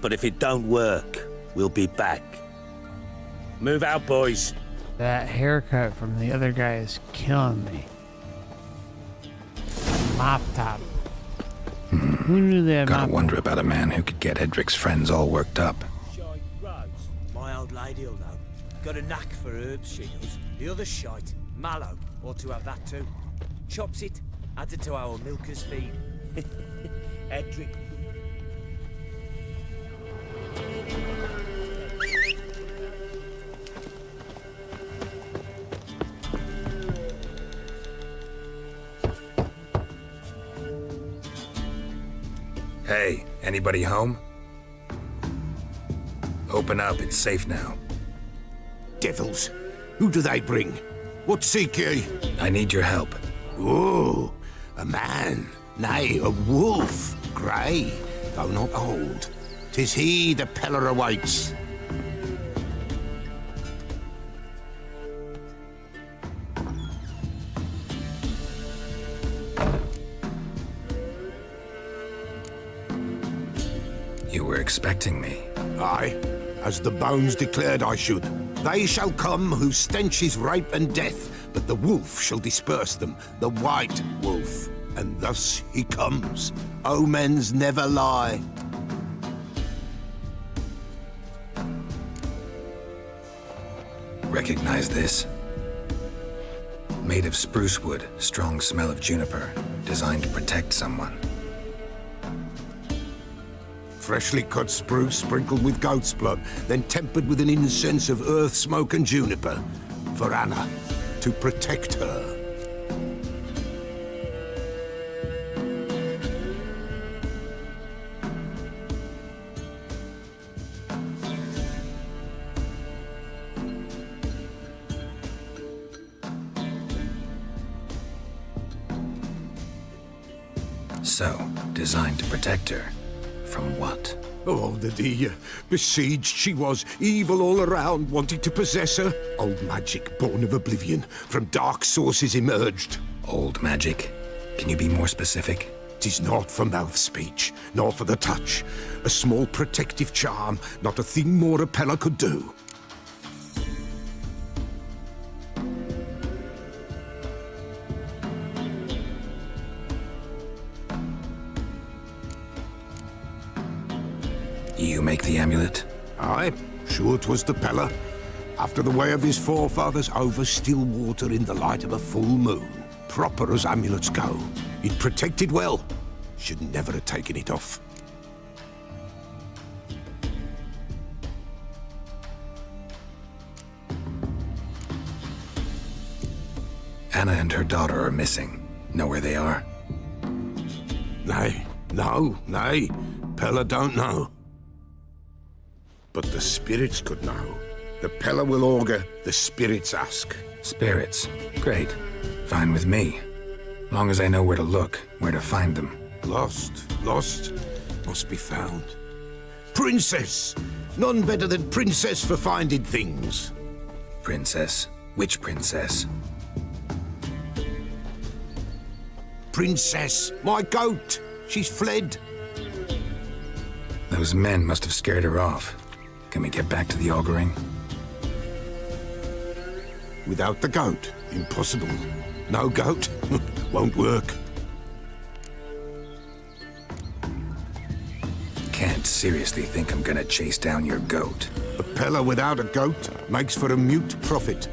But if it don't work, we'll be back. Move out, boys. That haircut from the other guy is killing me. Mop top. Who knew that? Gotta wonder about a man who could get Edric's friends all worked up. My old lady'll know. Got a knack for herbs, she does. The other shite, mallow, ought to have that too. Chops it, adds it to our milker's feed. Edric. Hey, anybody home? Open up, it's safe now. Devils. Who do they bring? What seek ye? I need your help. Oh, a man. Nay, a wolf. Grey, though not old. 'Tis he the Peller awaits. You were expecting me. Aye, as the bones declared I should. They shall come whose stench is rape and death, but the wolf shall disperse them, the white wolf. And thus he comes. Omens never lie. Recognize this? Made of spruce wood, strong smell of juniper. designed to protect someone. Freshly cut spruce sprinkled with goat's blood, then tempered with an incense of earth, smoke, and juniper. For Anna, to protect her. So, designed to protect her. From what? Oh, the besieged she was, evil all around, wanting to possess her. Old magic, born of oblivion, from dark sources emerged. Old magic? Can you be more specific? 'Tis not for mouth speech, nor for the touch. A small protective charm, not a thing more a Pella could do. You make the amulet? Aye, sure 'twas the Pella. After the way of his forefathers, over still water in the light of a full moon. Proper as amulets go. It protected well. Should never have taken it off. Anna and her daughter are missing. Know where they are? Nay, nay. Pella don't know. But the spirits could know. The Pella will augur, the spirits ask. Spirits? Great. Fine with me. Long as I know where to look, where to find them. Lost, must be found. Princess! None better than Princess for finding things. Princess? Which princess? Princess, my goat! She's fled. Those men must have scared her off. Can we get back to the auguring? Without the goat, impossible. No goat, won't work. Can't seriously think I'm gonna chase down your goat. A Pella without a goat makes for a mute prophet.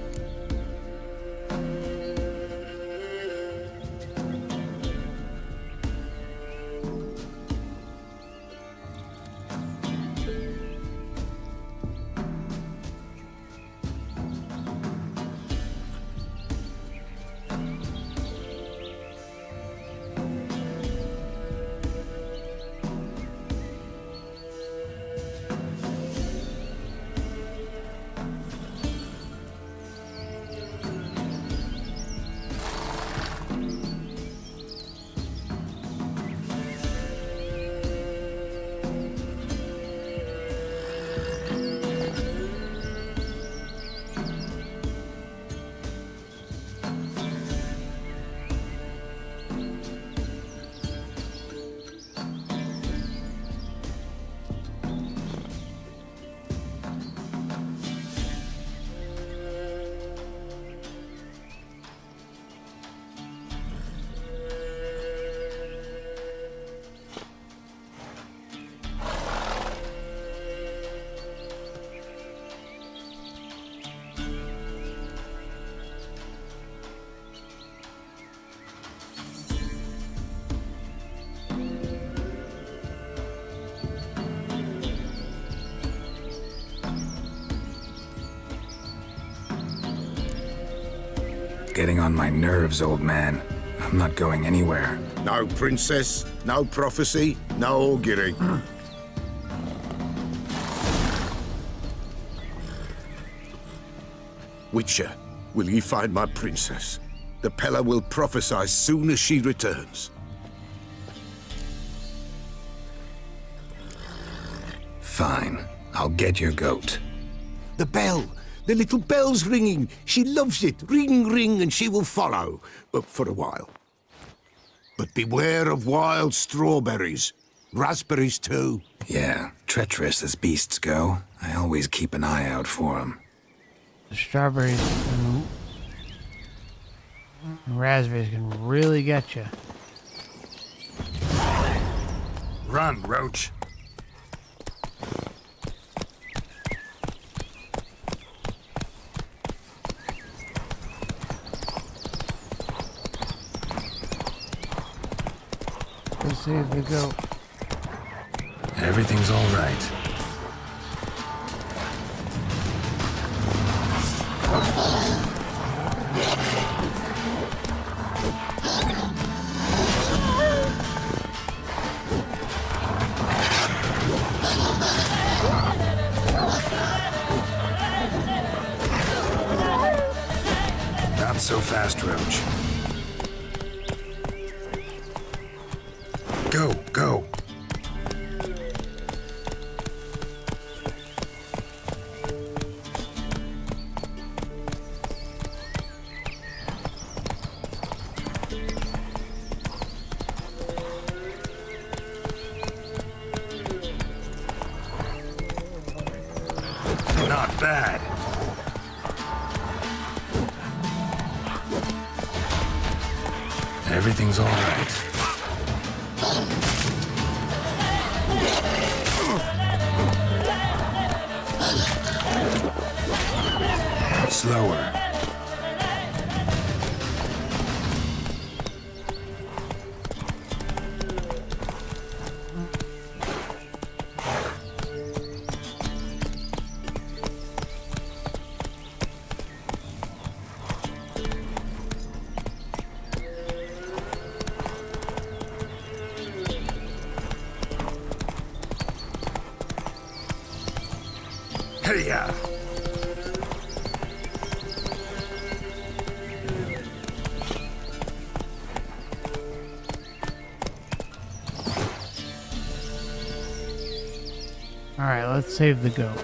Getting on my nerves, old man. I'm not going anywhere. No princess, no prophecy, no augury. Witcher, will ye find my princess? The Pella will prophesy soon as she returns. Fine. I'll get your goat. The bell! The little bell's ringing. She loves it. Ring, ring, and she will follow. But for a while. But beware of wild strawberries. Raspberries, too. Yeah, treacherous as beasts go. I always keep an eye out for them. The strawberries and raspberries can really get you. Run, Roach. Save the goat. Everything's all right. Not so fast, Roach. Go, go. Not bad. Everything's all right. Slower. Hey-ya! Alright, let's save the goat.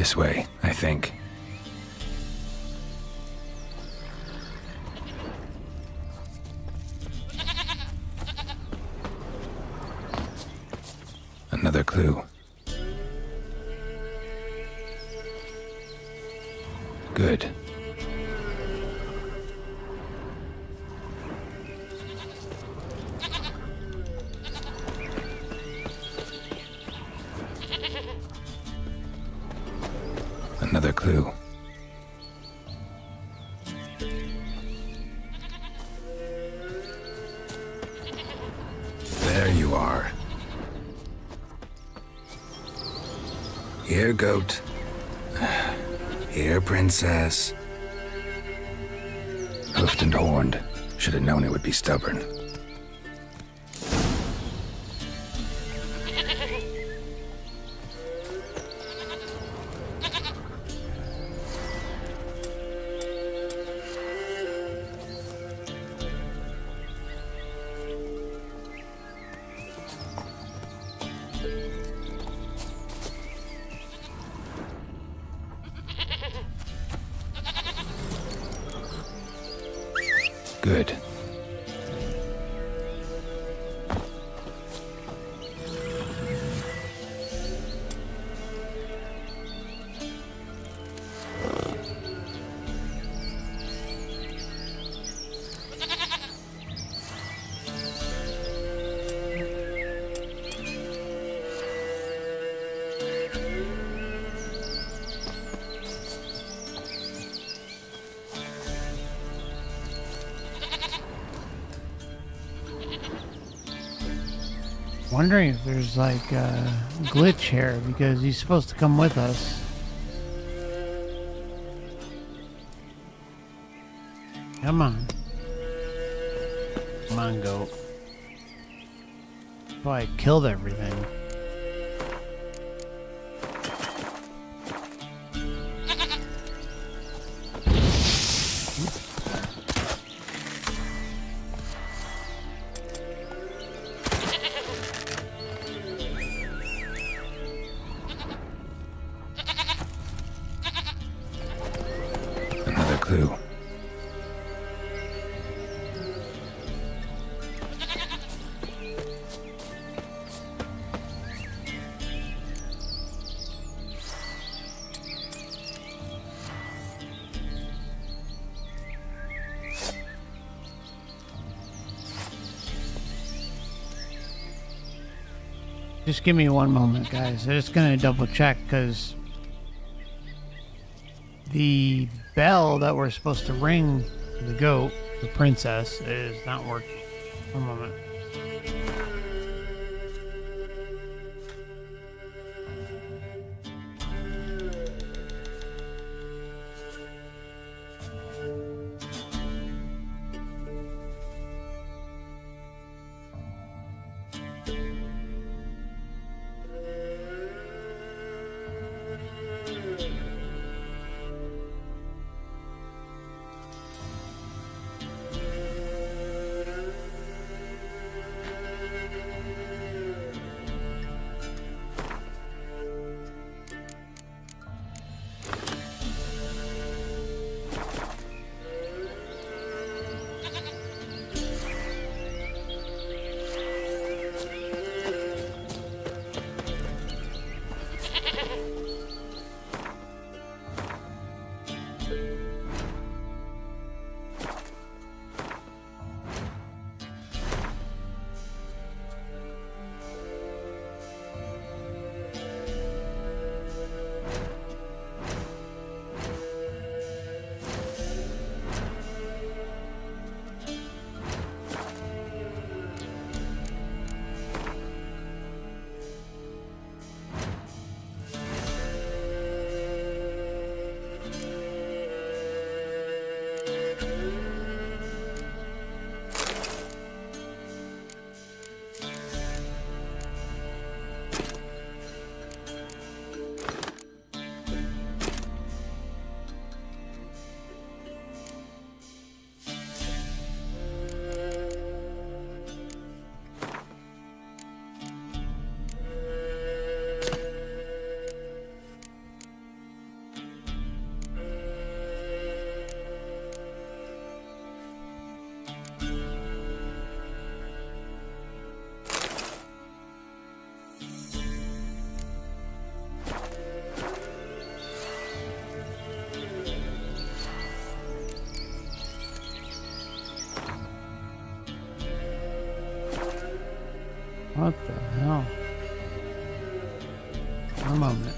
This way, I think. Another clue. Good. Another clue. There you are. Here, goat. Here, princess. Hoofed and horned. Should have known it would be stubborn. Good. Wondering if there's like a glitch here because he's supposed to come with us. Come on. Come on, goat. Oh, I killed everything. Another clue. Just give me one moment, guys. I'm just gonna double check because the bell that we're supposed to ring the goat, the princess, is not working. One moment. What the hell? One moment.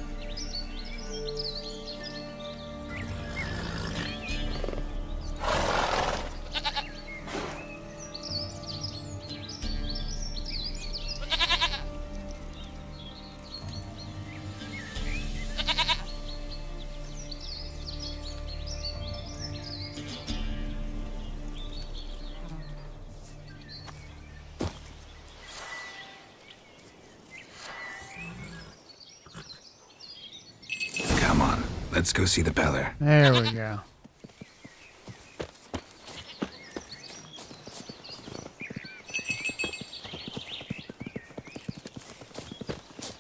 Come on, let's go see the Peller. There we go.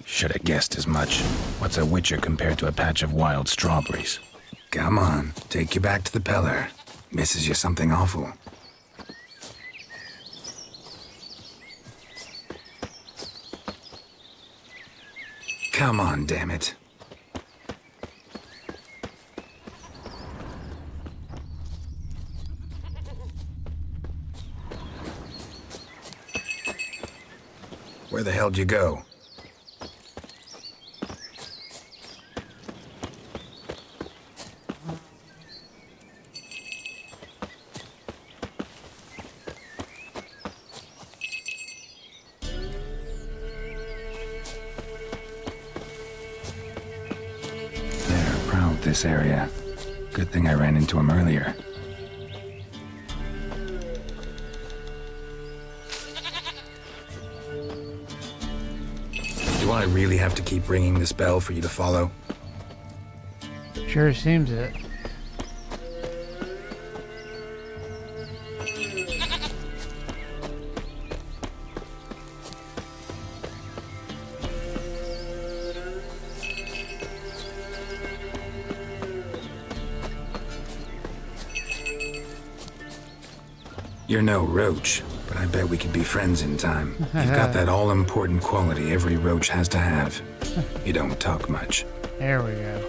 Should have guessed as much. What's a witcher compared to a patch of wild strawberries? Come on, take you back to the Peller. Misses you something awful. Come on, damn it. Where the hell'd you go? They're proud of this area. Good thing I ran into him earlier. Do I really have to keep ringing this bell for you to follow? Sure seems it. You're no roach, but I bet we could be friends in time. You've got that all-important quality every roach has to have. You don't talk much. There we go.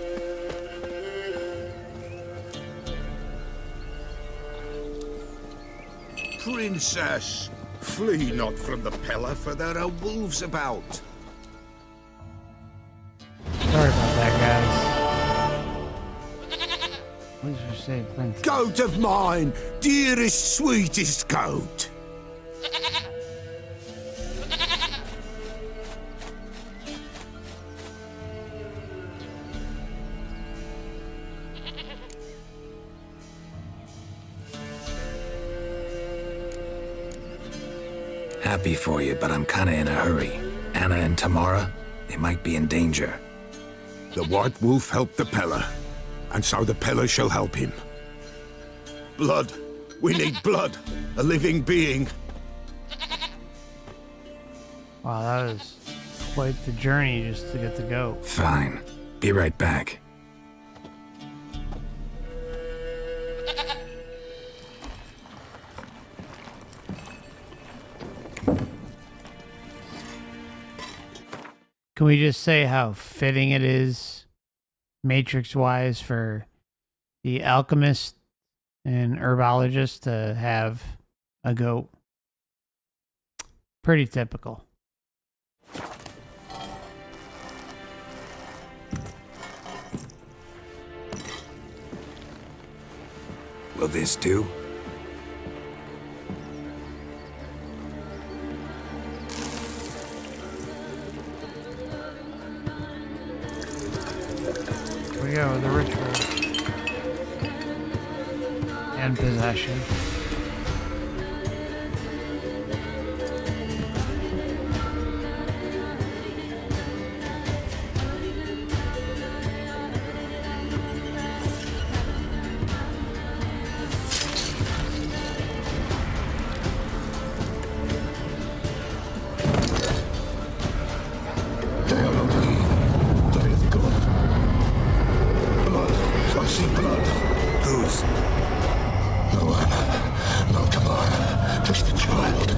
Princess, flee not from the Peller, for there are wolves about. Sorry about that, guys. Please say thanks. Goat of mine, dearest, sweetest goat. Happy for you, but I'm kinda in a hurry. Anna and Tamara, they might be in danger. The White Wolf helped the Peller, and so the Peller shall help him. Blood. We need blood. A living being. Wow, that was quite the journey just to get to go. Fine. Be right back. Can we just say how fitting it is, Matrix-wise, for the alchemist and herbologist to have a goat? Pretty typical. Will this do? Here we go, the ritual. And possession. Whose? No one. No Tamara. Just the child.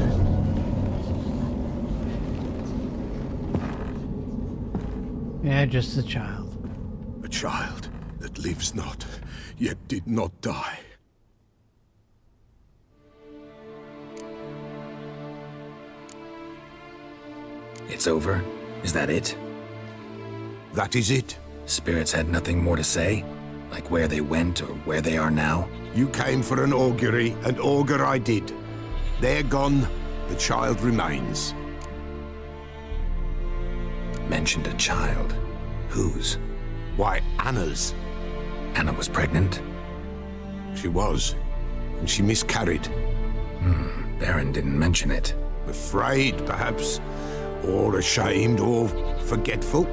Yeah, just a child. A child that lives not, yet did not die. It's over? Is that it? That is it. Spirits had nothing more to say? Like where they went or where they are now? You came for an augury, and augur I did. They're gone, the child remains. Mentioned a child. Whose? Why, Anna's. Anna was pregnant? She was, and she miscarried. Baron didn't mention it. Afraid, perhaps, or ashamed, or forgetful.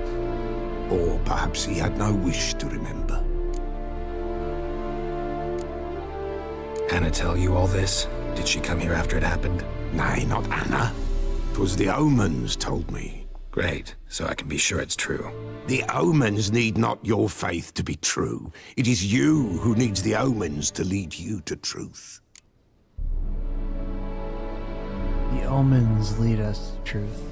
Or perhaps he had no wish to remember. Anna tell you all this? Did she come here after it happened? Nay, not Anna. 'Twas the omens told me. Great, so I can be sure it's true. The omens need not your faith to be true. It is you who needs the omens to lead you to truth. The omens lead us to truth.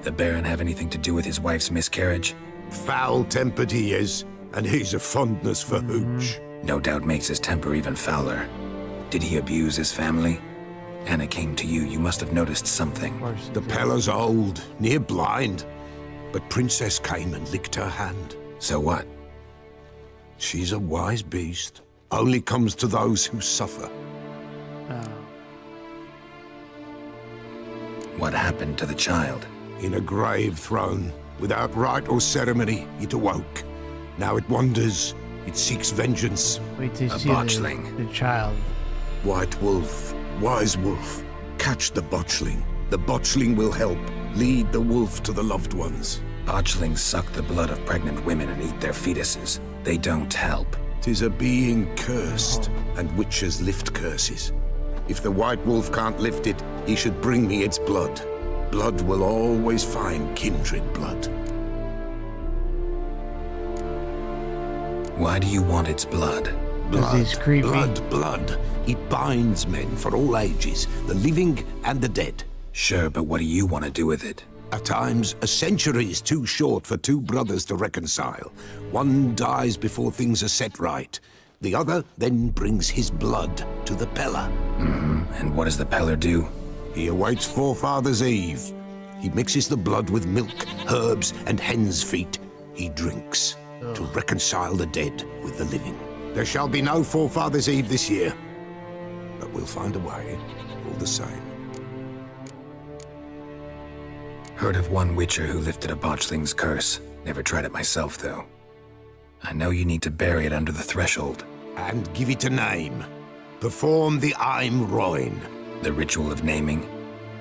The Baron have anything to do with his wife's miscarriage? Foul-tempered he is, and he's a fondness for hooch. No doubt makes his temper even fouler. Did he abuse his family? Anna came to you, you must have noticed something. The Pella's old, near blind, but Princess came and licked her hand. So what? She's a wise beast. Only comes to those who suffer. What happened to the child? In a grave thrown, without rite or ceremony, it awoke. Now it wanders, it seeks vengeance. Wait to A see botchling. the child. White wolf, wise wolf, catch the botchling. The botchling will help, lead the wolf to the loved ones. Botchlings suck the blood of pregnant women and eat their fetuses. They don't help. 'Tis a being cursed, and witches lift curses. If the white wolf can't lift it, he should bring me its blood. Blood will always find kindred blood. Why do you want its blood? He's creepy. Blood. It binds men for all ages, the living and the dead. Sure, but what do you want to do with it? At times, a century is too short for two brothers to reconcile. One dies before things are set right. The other then brings his blood to the Pella. And what does the Peller do? He awaits Forefathers' Eve. He mixes the blood with milk, herbs, and hen's feet. He drinks to reconcile the dead with the living. There shall be no Forefathers' Eve this year, but we'll find a way, all the same. Heard of one witcher who lifted a botchling's curse. Never tried it myself, though. I know you need to bury it under the threshold. And give it a name. Perform the Aim Roin. The ritual of naming?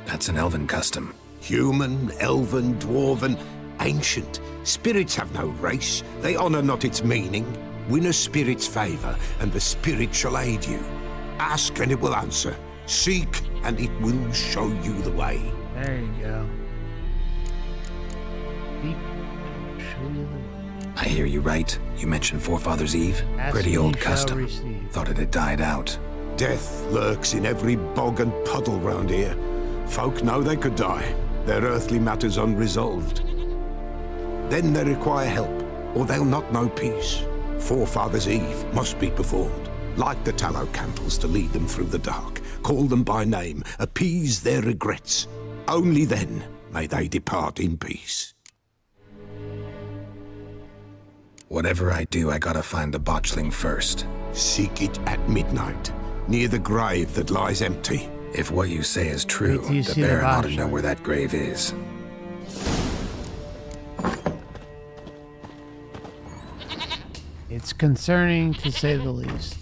That's an elven custom. Human, elven, dwarven, ancient. Spirits have no race. They honor not its meaning. Win a spirit's favor, and the spirit shall aid you. Ask, and it will answer. Seek, and it will show you the way. There you go. Seek, show you the way. I hear you right. You mentioned Forefathers' Eve. Ask Pretty and old you shall custom. receive. Thought it had died out. Death lurks in every bog and puddle round here. Folk know they could die, their earthly matters unresolved. Then they require help, or they'll not know peace. Forefathers' Eve must be performed. Light the tallow candles to lead them through the dark. Call them by name, appease their regrets. Only then may they depart in peace. Whatever I do, I gotta find the botchling first. Seek it at midnight, near the grave that lies empty. If what you say is true, Wait till you the see the Baron ought to botchling. know where that grave is. It's concerning, to say the least.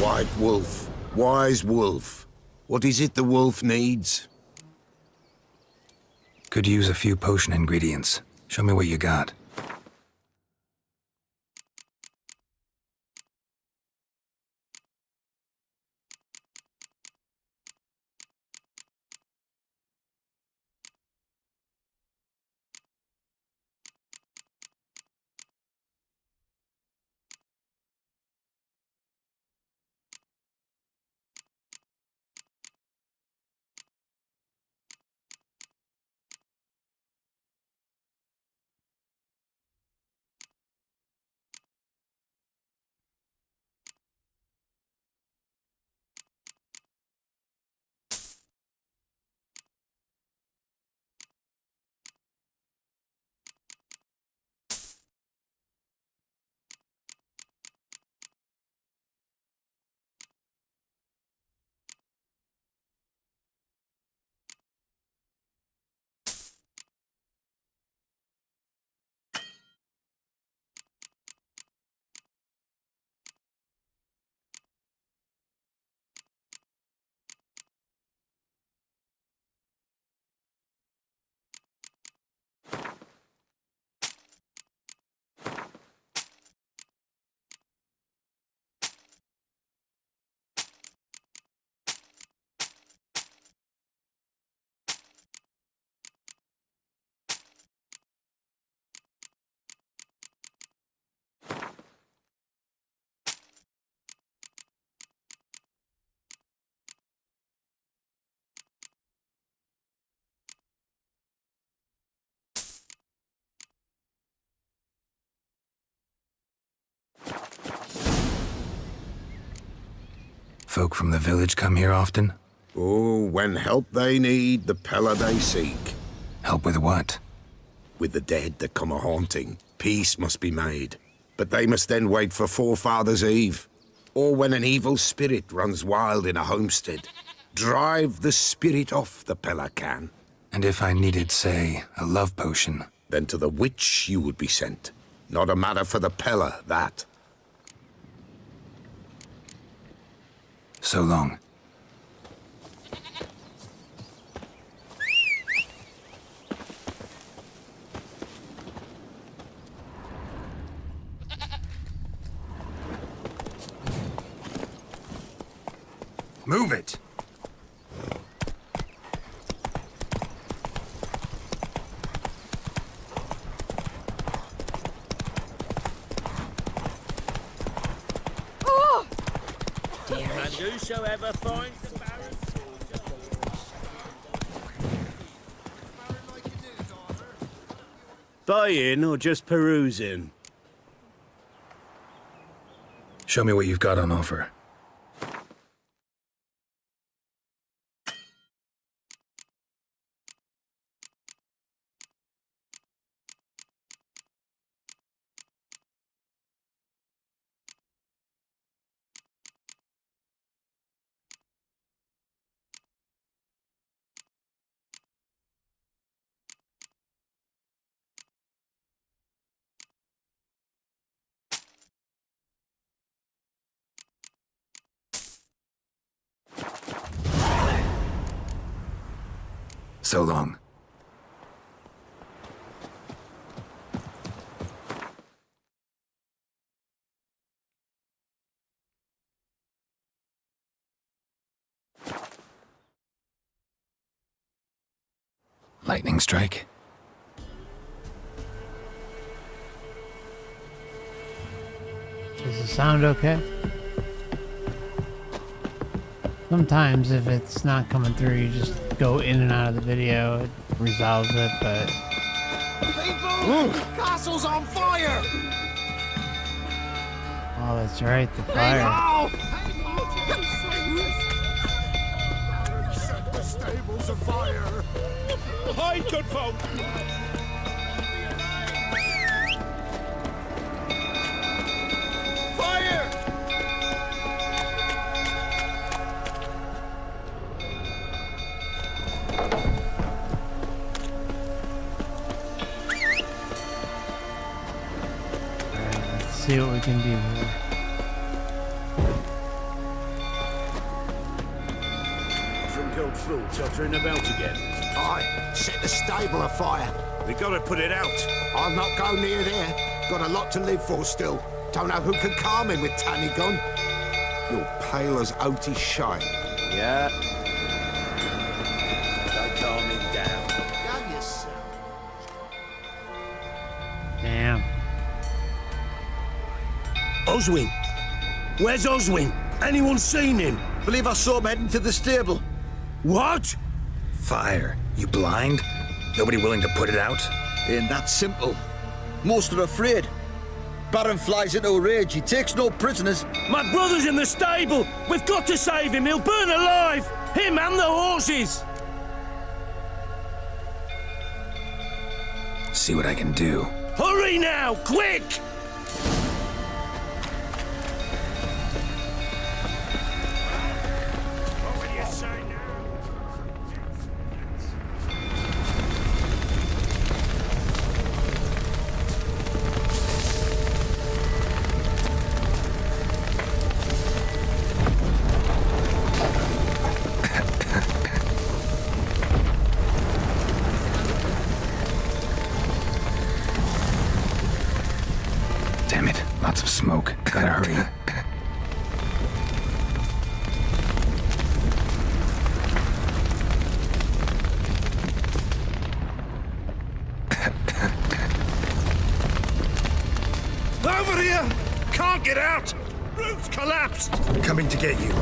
White wolf, wise wolf. What is it the wolf needs? Could use a few potion ingredients. Show me what you got. Folk from the village come here often? Oh, when help they need, the Pella they seek. Help with what? With the dead that come a-haunting, peace must be made. But they must then wait for Forefathers' Eve. Or when an evil spirit runs wild in a homestead. Drive the spirit off, the Pella can. And if I needed, say, a love potion? Then to the witch you would be sent. Not a matter for the Pella, that. So long. Move it! And whosoever finds the Baron's Buying or just perusing? Show me what you've got on offer. So long. Lightning strike. Does the sound okay? Sometimes if it's not coming through, you just go in and out of the video. It resolves it, but... People! Castle's on fire! Oh, that's right, the fire. Set the stables afire! Hide, good folk! Fire! See what we can do here. Drunk old fool tottering about again. Aye, set the stable afire. We gotta put it out. I'll not go near there. Got a lot to live for still. Don't know who can calm him with Tanny gun. You're pale as outy shine. Yeah. Don't calm him down. Damn yourself. Damn. Oswin! Where's Oswin? Anyone seen him? Believe I saw him heading to the stable. What? Fire. You blind? Nobody willing to put it out? Ain't that simple. Most are afraid. Baron flies into a rage. He takes no prisoners. My brother's in the stable! We've got to save him! He'll burn alive! Him and the horses! See what I can do. Hurry now! Quick! Damn it. Lots of smoke. Gotta hurry. Over here! Can't get out! Roof's collapsed! Coming to get you.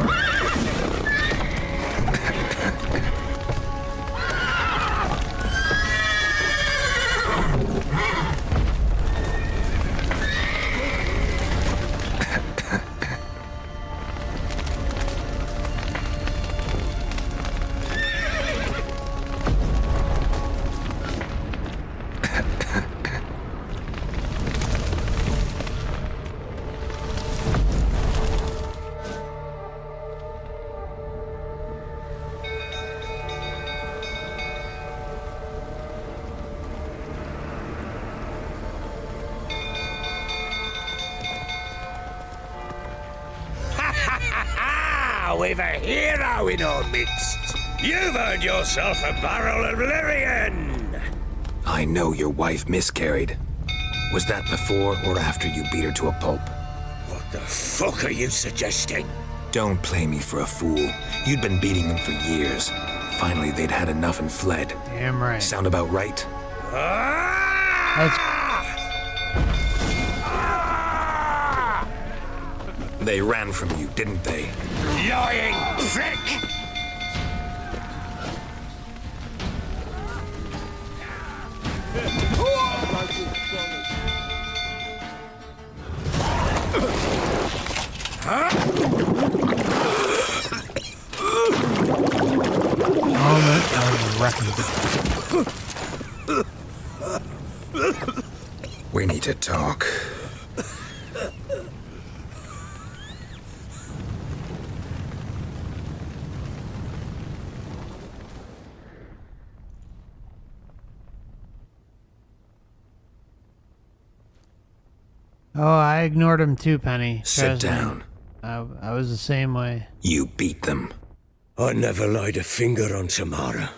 we've a hero in our midst. You've earned yourself a barrel of Lyrian. I know your wife miscarried. Was that before or after you beat her to a pulp? What the fuck are you suggesting? Don't play me for a fool. You'd been beating them for years. Finally, they'd had enough and fled. Damn right. Sound about right? They ran from you, didn't they? Lying prick! Moment of reckoning. We need to talk. Oh, I ignored him too, Penny. Sit Trust me. down. I was the same way. You beat them. I never laid a finger on Tamara.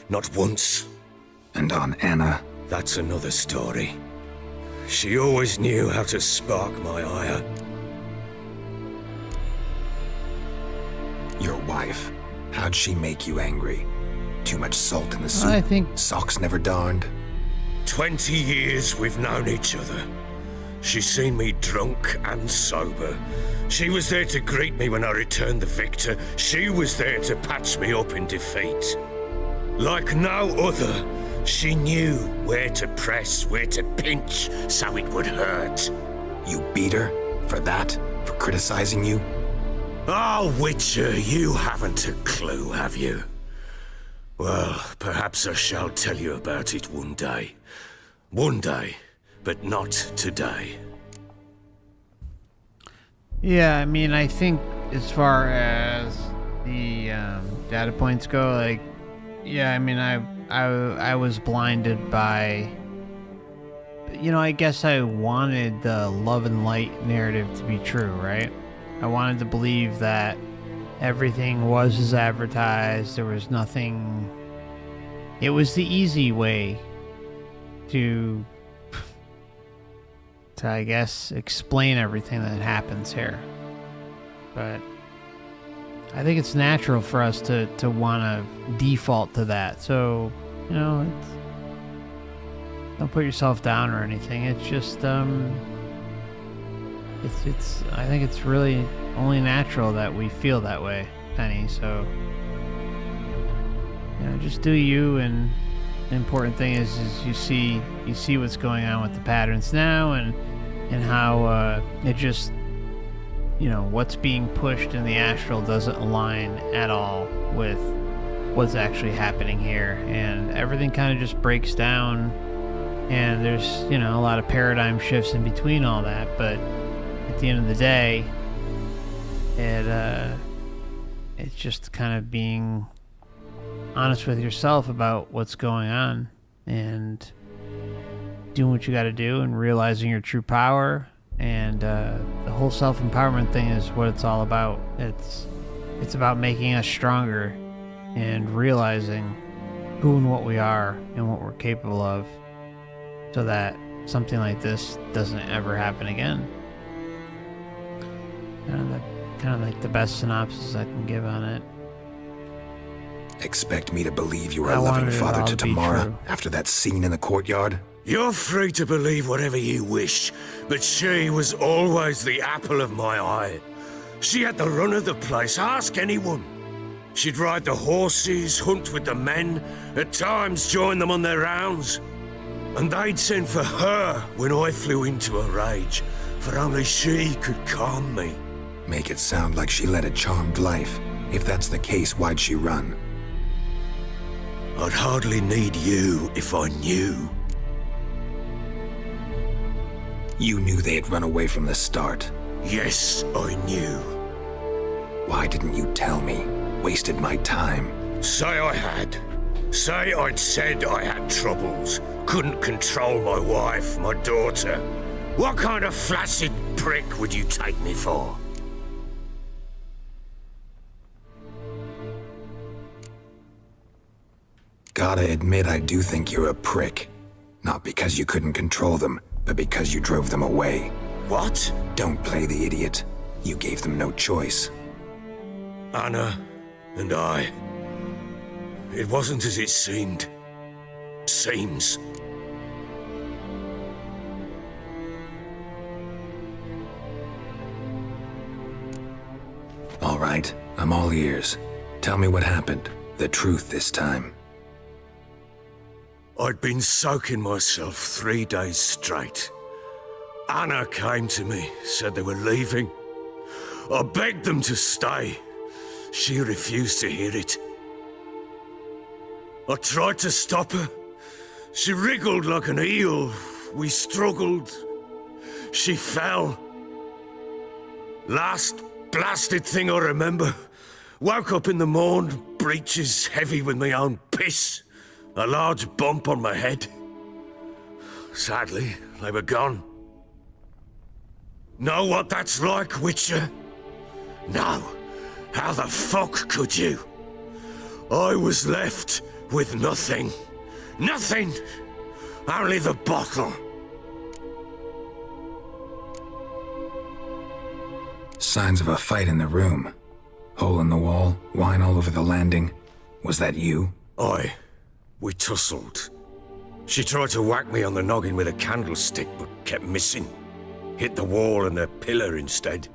Not once. And on Anna? That's another story. She always knew how to spark my ire. Your wife. How'd she make you angry? Too much salt in the soup? I think... Socks never darned? 20 years we've known each other. She's seen me drunk and sober. She was there to greet me when I returned the victor. She was there to patch me up in defeat. Like no other, she knew where to press, where to pinch, so it would hurt. You beat her? For that? For criticizing you? Oh, Witcher, you haven't a clue, have you? Well, perhaps I shall tell you about it one day. One day, but not today. Yeah, I mean, I think as far as the data points go, like, yeah, I mean, I was blinded by, you know, I guess I wanted the love and light narrative to be true, right? I wanted to believe that everything was as advertised, there was nothing, it was the easy way to I guess, explain everything that happens here. But I think it's natural for us to want to default to that. So, you know, don't put yourself down or anything. It's just, it's I think it's really only natural that we feel that way, Penny. So, you know, just do you, and the important thing is you see what's going on with the patterns now, and how it just, you know, what's being pushed in the astral doesn't align at all with what's actually happening here, and everything kind of just breaks down, and there's, you know, a lot of paradigm shifts in between all that, but at the end of the day, it's just kind of being honest with yourself about what's going on and doing what you got to do and realizing your true power. And the whole self-empowerment thing is what it's all about. It's about making us stronger and realizing who and what we are and what we're capable of, so that something like this doesn't ever happen again. Kind of like the best synopsis I can give on it. Expect me to believe you were a loving father to Tamara after that scene in the courtyard? You're free to believe whatever you wish, but she was always the apple of my eye. She had the run of the place, ask anyone. She'd ride the horses, hunt with the men, at times join them on their rounds. And they'd send for her when I flew into a rage, for only she could calm me. Make it sound like she led a charmed life. If that's the case, why'd she run? I'd hardly need you if I knew. You knew they had run away from the start? Yes, I knew. Why didn't you tell me? Wasted my time. Say I had. Say I'd said I had troubles. Couldn't control my wife, my daughter. What kind of flaccid prick would you take me for? Gotta admit, I do think you're a prick. Not because you couldn't control them, but because you drove them away. What? Don't play the idiot. You gave them no choice. Anna and I. It wasn't as it seemed. Seems. All right, I'm all ears. Tell me what happened. The truth this time. I'd been soaking myself 3 days straight. Anna came to me, said they were leaving. I begged them to stay. She refused to hear it. I tried to stop her. She wriggled like an eel. We struggled. She fell. Last blasted thing I remember. Woke up in the morn, breeches heavy with my own piss. A large bump on my head. Sadly, they were gone. Know what that's like, Witcher? No. How the fuck could you? I was left with nothing. Nothing! Only the bottle. Signs of a fight in the room. Hole in the wall, wine all over the landing. Was that you? Aye. We tussled. She tried to whack me on the noggin with a candlestick, but kept missing. Hit the wall and the pillar instead.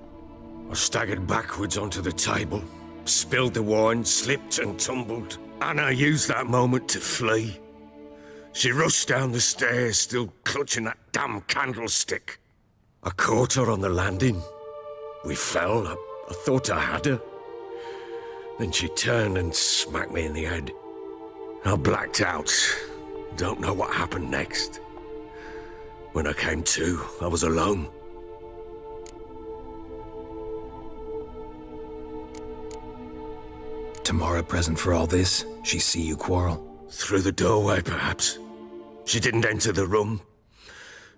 I staggered backwards onto the table, spilled the wine, slipped and tumbled. Anna used that moment to flee. She rushed down the stairs, still clutching that damn candlestick. I caught her on the landing. We fell. I thought I had her. Then she turned and smacked me in the head. I blacked out. Don't know what happened next. When I came to, I was alone. Tamara present for all this? She see you quarrel? Through the doorway, perhaps. She didn't enter the room.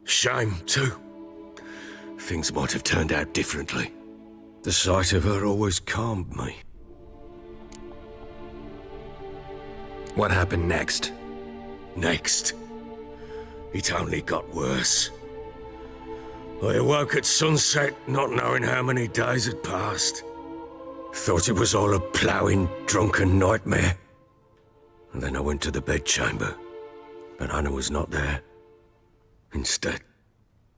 Shame, too. Things might have turned out differently. The sight of her always calmed me. What happened next? Next? It only got worse. I awoke at sunset, not knowing how many days had passed. Thought it was all a ploughing, drunken nightmare. And then I went to the bedchamber, but Anna was not there. Instead,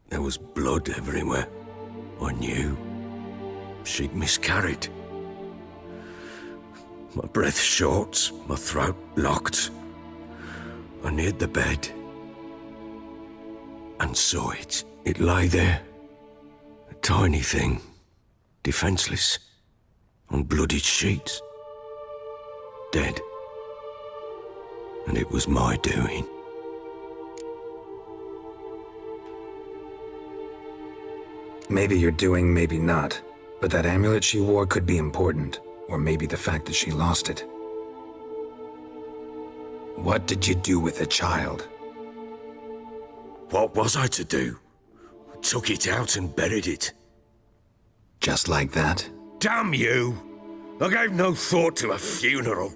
there was blood everywhere. I knew she'd miscarried. My breath short, my throat locked. I neared the bed and saw it. It lay there, a tiny thing, defenseless, on bloodied sheets, dead. And it was my doing. Maybe you're doing, maybe not. But that amulet she wore could be important. Or maybe the fact that she lost it. What did you do with the child? What was I to do? I took it out and buried it. Just like that? Damn you! I gave no thought to a funeral.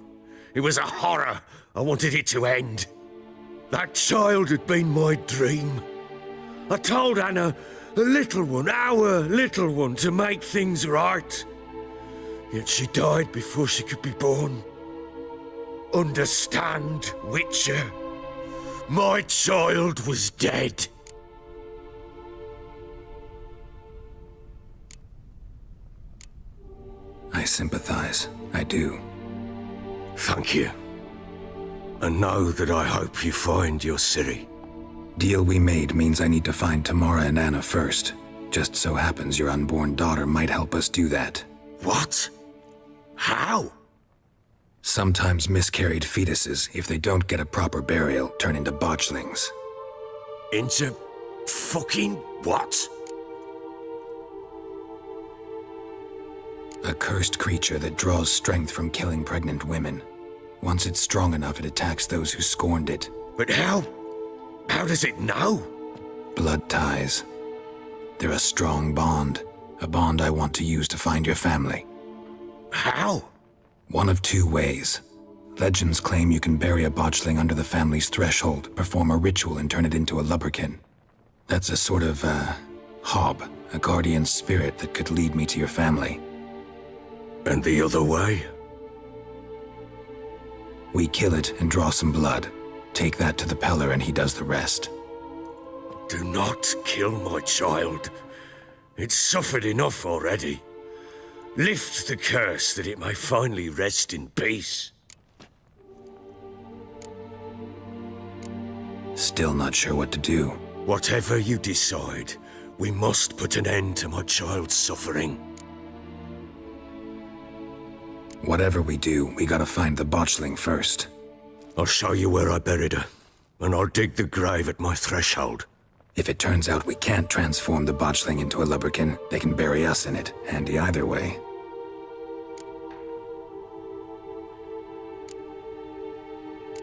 It was a horror. I wanted it to end. That child had been my dream. I told Anna, the little one, our little one, to make things right. Yet she died before she could be born. Understand, Witcher? My child was dead. I sympathize. I do. Thank you. And know that I hope you find your Ciri. Deal we made means I need to find Tamara and Anna first. Just so happens your unborn daughter might help us do that. What? How? Sometimes miscarried fetuses, if they don't get a proper burial, turn into botchlings. Into fucking what? A cursed creature that draws strength from killing pregnant women. Once it's strong enough, it attacks those who scorned it. But how? How does it know? Blood ties. They're a strong bond. A bond I want to use to find your family. How? One of two ways. Legends claim you can bury a botchling under the family's threshold, perform a ritual, and turn it into a lubberkin. That's a sort of, hob, a guardian spirit that could lead me to your family. And the other way? We kill it and draw some blood. Take that to the Peller and he does the rest. Do not kill my child. It's suffered enough already. Lift the curse that it may finally rest in peace. Still not sure what to do. Whatever you decide, we must put an end to my child's suffering. Whatever we do, we gotta find the botchling first. I'll show you where I buried her, and I'll dig the grave at my threshold. If it turns out we can't transform the botchling into a lubberkin, they can bury us in it. Handy either way.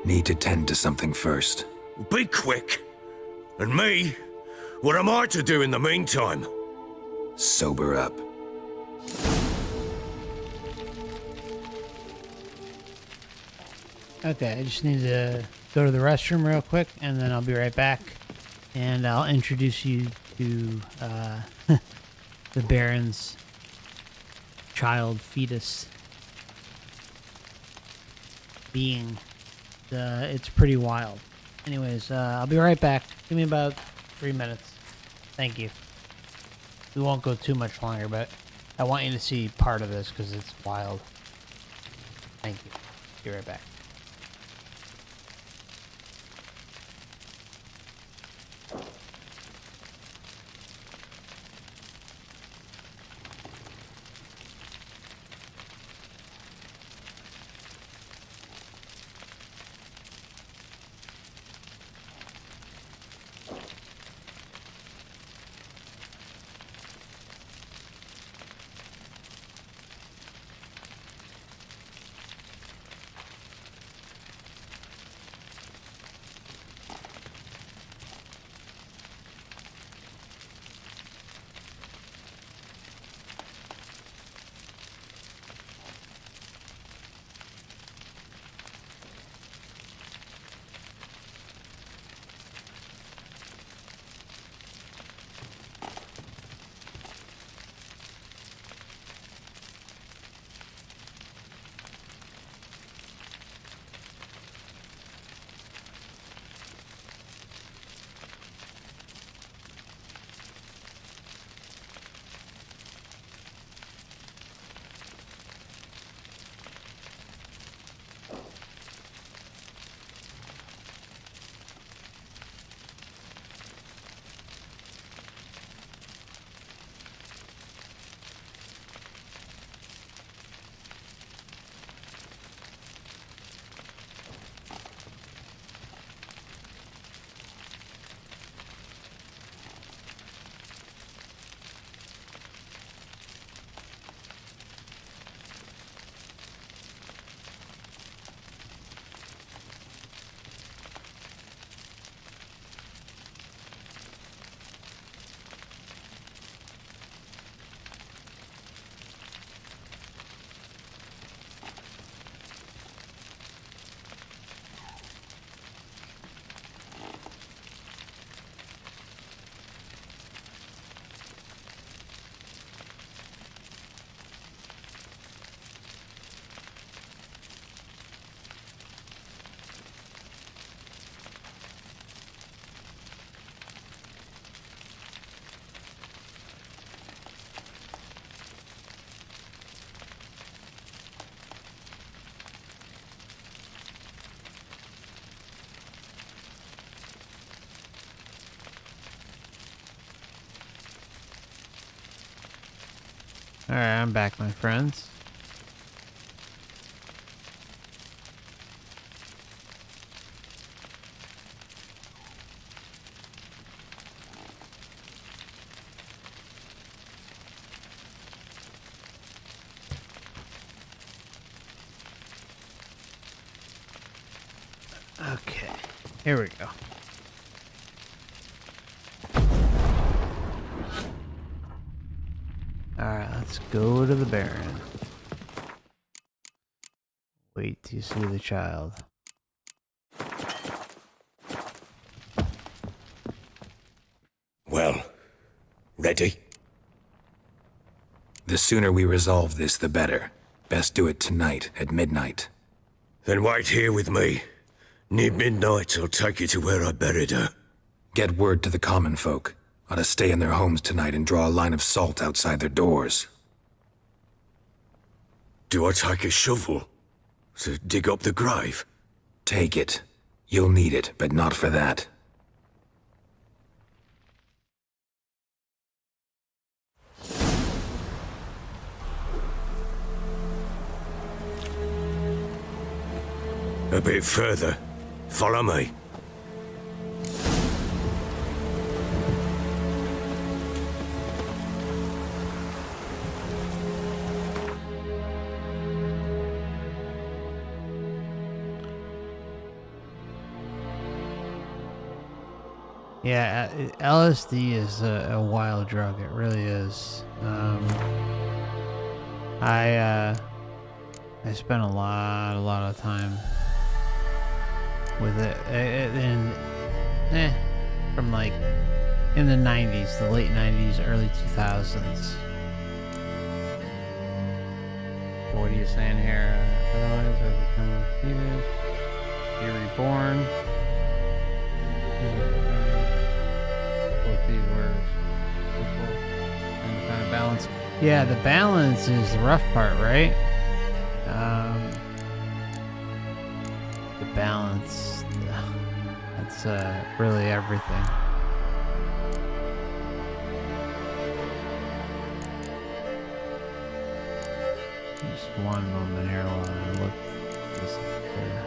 Need to tend to something first. Be quick. And me? What am I to do in the meantime? Sober up. Okay, I just need to go to the restroom real quick, and then I'll be right back. And I'll introduce you to the Baron's child fetus being. It's pretty wild. Anyways, I'll be right back. Give me about 3 minutes. Thank you. We won't go too much longer, but I want you to see part of this because it's wild. Thank you. Be right back. Alright, I'm back, my friends. Okay, here we go. Alright, let's go to the Baron. Wait till you see the child. Well, ready? The sooner we resolve this, the better. Best do it tonight, at midnight. Then wait here with me. Near midnight, I'll take you to where I buried her. Get word to the common folk. Ought to stay in their homes tonight and draw a line of salt outside their doors. Do I take a shovel to dig up the grave? Take it. You'll need it, but not for that. A bit further. Follow me. Yeah, LSD is a wild drug. It really is. I spent a lot of time with it, and from like in the 90s, the late 90s, early 2000s. What are you saying here? Otherwise, I become defeated. Be reborn. Both these words. And kind of balance. Yeah, the balance is the rough part, right? The balance. That's really everything. Just one moment here while I look this up here.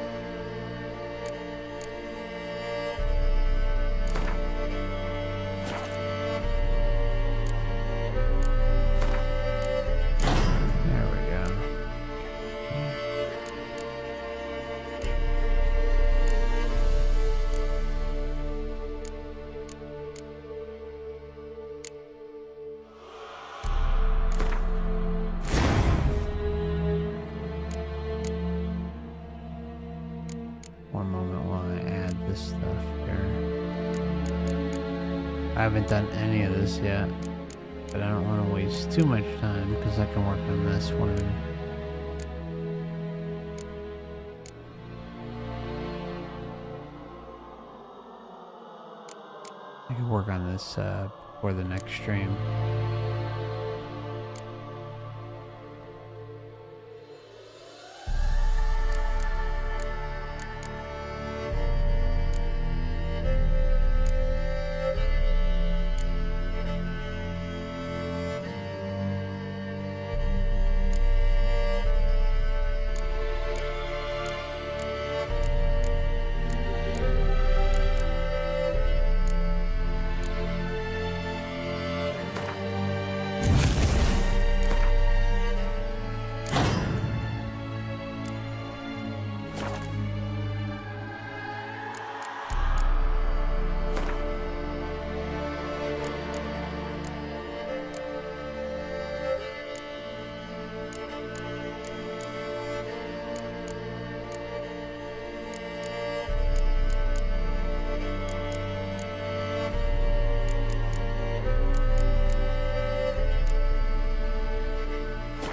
There we go. One moment while I add this stuff here. I haven't done any of this yet, but I don't want to waste too much time because I can work on this one. I can work on this for the next stream.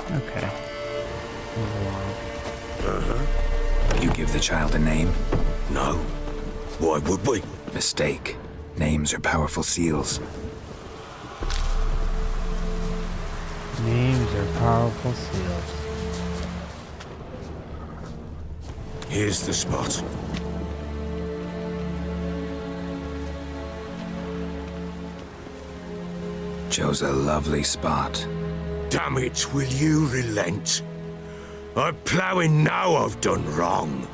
Okay. Move along. You give the child a name? No. Why would we? Mistake. Names are powerful seals. Names are powerful seals. Here's the spot. Chose a lovely spot. Damn it, will you relent? I'm ploughing now I've done wrong.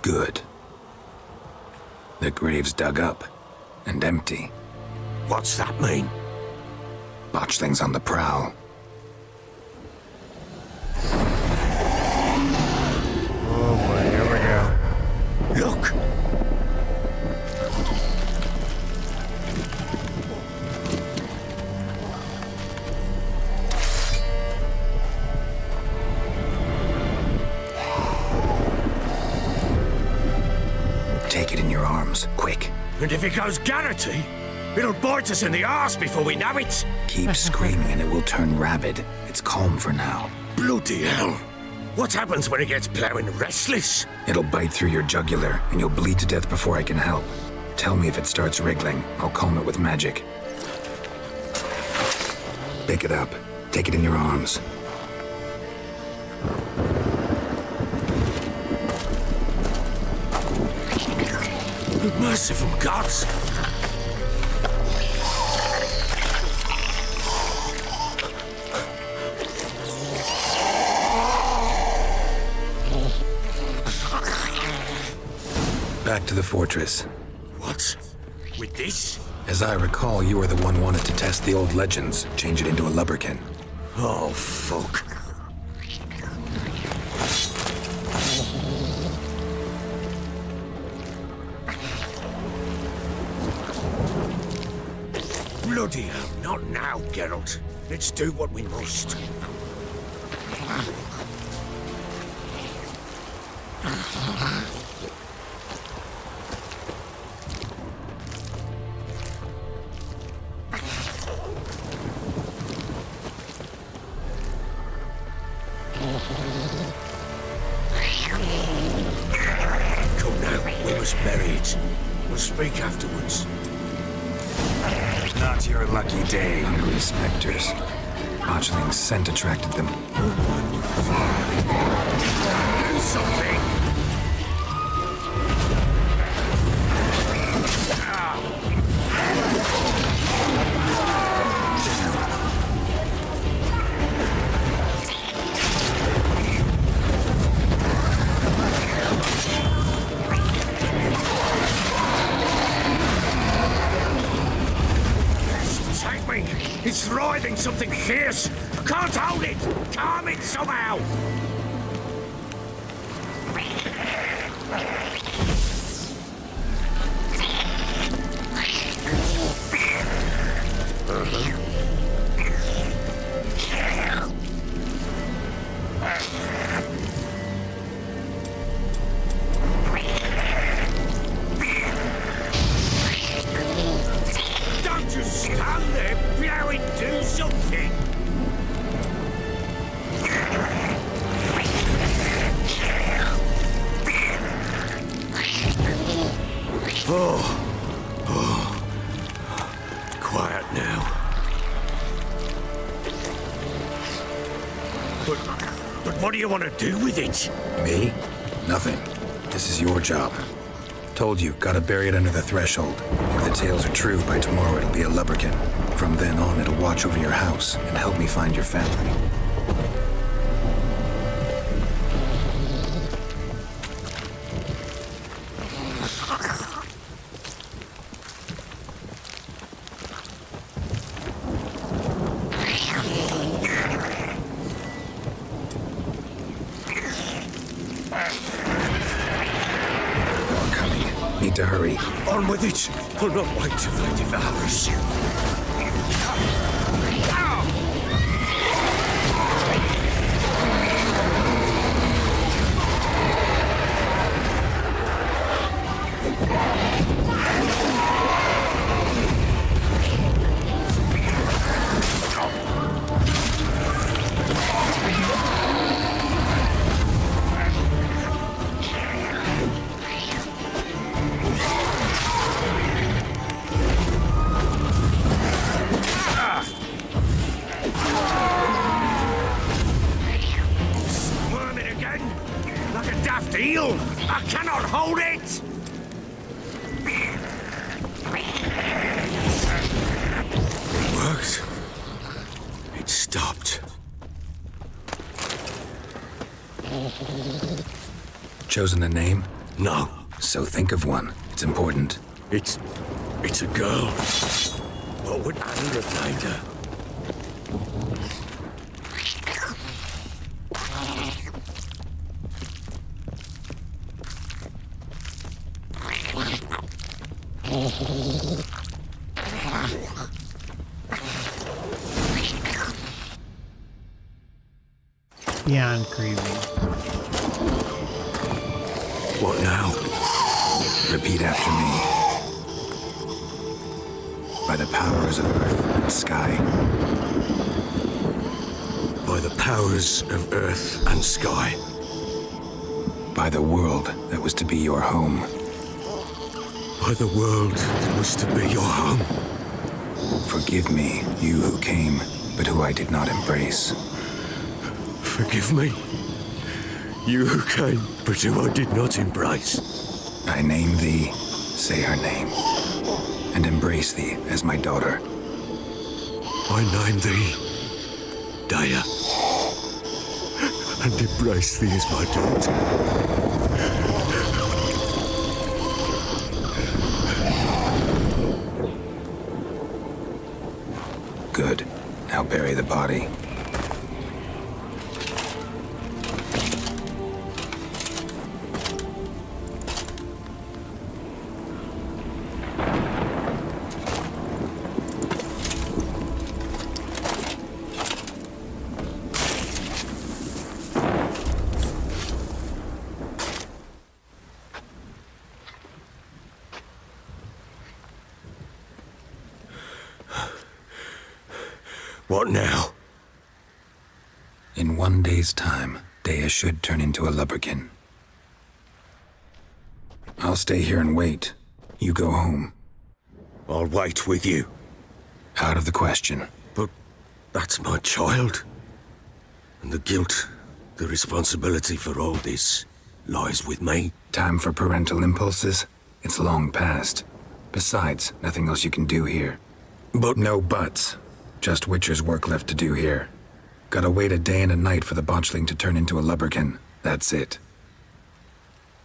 Good. The grave's dug up and empty. What's that mean? Botchlings on the prowl. Oh boy, here we go. Look! arms, quick. And if it goes Garrity, it'll bite us in the arse before we know it. Keep screaming and it will turn rabid. It's calm for now. Bloody hell. What happens when it gets plowing restless? It'll bite through your jugular and you'll bleed to death before I can help. Tell me if it starts wriggling. I'll calm it with magic. Pick it up. Take it in your arms. Merciful gods! Back to the fortress. What? With this? As I recall, you were the one wanted to test the old legends, change it into a lubberkin. Oh, fuck. Bloody hell, not now, Geralt. Let's do what we must. Come now, we must bury it. We'll speak afterwards. Not your lucky day. Hungry specters. Botchling's scent attracted them. Do something! It's writhing something fierce! I can't hold it! Calm it somehow! Don't just stand there, blowing, do something! Oh. Quiet now. But what do you want to do with it? Me? Nothing. This is your job. Told you, gotta bury it under the threshold. If the tales are true, by tomorrow it'll be a lubberkin. From then on, it'll watch over your house and help me find your family. Need to hurry. On with it! I'll not wait till they devour us. Eel! I cannot hold it! It worked. It stopped. Chosen a name? No. So think of one. It's important. It's a girl. What would Anne have named her? Beyond creepy. What now? Repeat after me. By the powers of earth and sky. By the powers of earth and sky. By the world that was to be your home. By the world that was to be your home. Forgive me, you who came, but who I did not embrace. Forgive me, you who came, but who I did not embrace. I name thee, say her name, and embrace thee as my daughter. I name thee, Daya, and embrace thee as my daughter. Good. Now bury the body. What now? In 1 day's time, Daya should turn into a lubberkin. I'll stay here and wait. You go home. I'll wait with you. Out of the question. But that's my child. And the guilt, the responsibility for all this lies with me. Time for parental impulses? It's long past. Besides, nothing else you can do here. But no buts. Just Witcher's work left to do here. Gotta wait a day and a night for the botchling to turn into a lubberkin. That's it.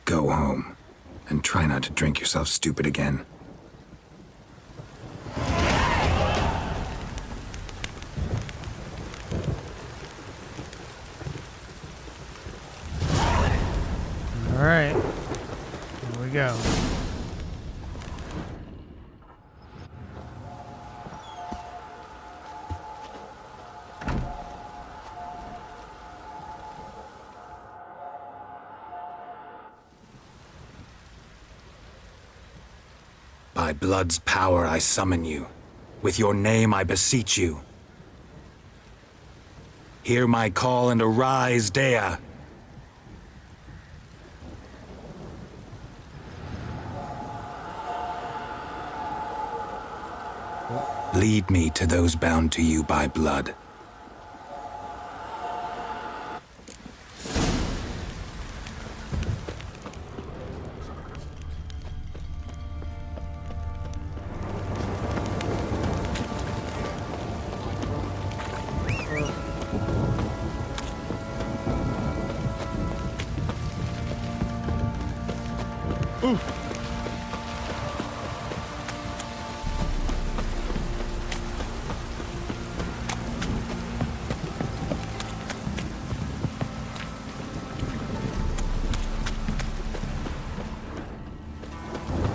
Go home. And try not to drink yourself stupid again. All right. Here we go. By blood's power I summon you. With your name I beseech you. Hear my call and arise, Daya. Lead me to those bound to you by blood.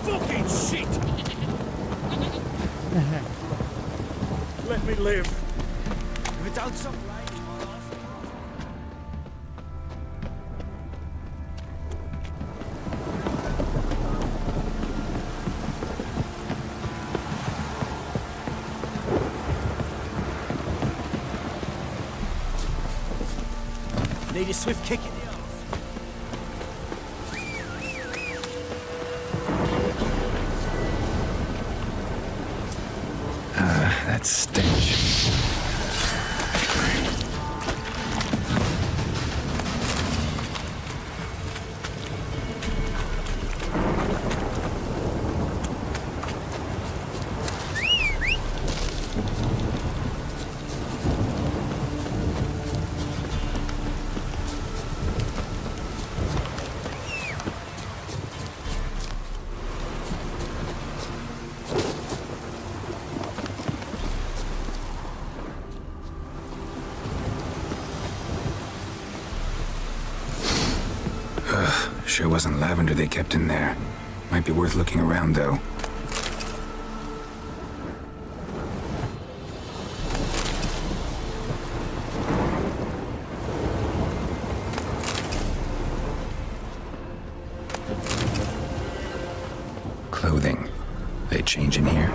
Fucking shit! Let me live. If it's outside rain, I'll ask the Need a swift kick in the arse. That stench. Sure wasn't lavender they kept in there. Might be worth looking around, though. clothing. They change in here?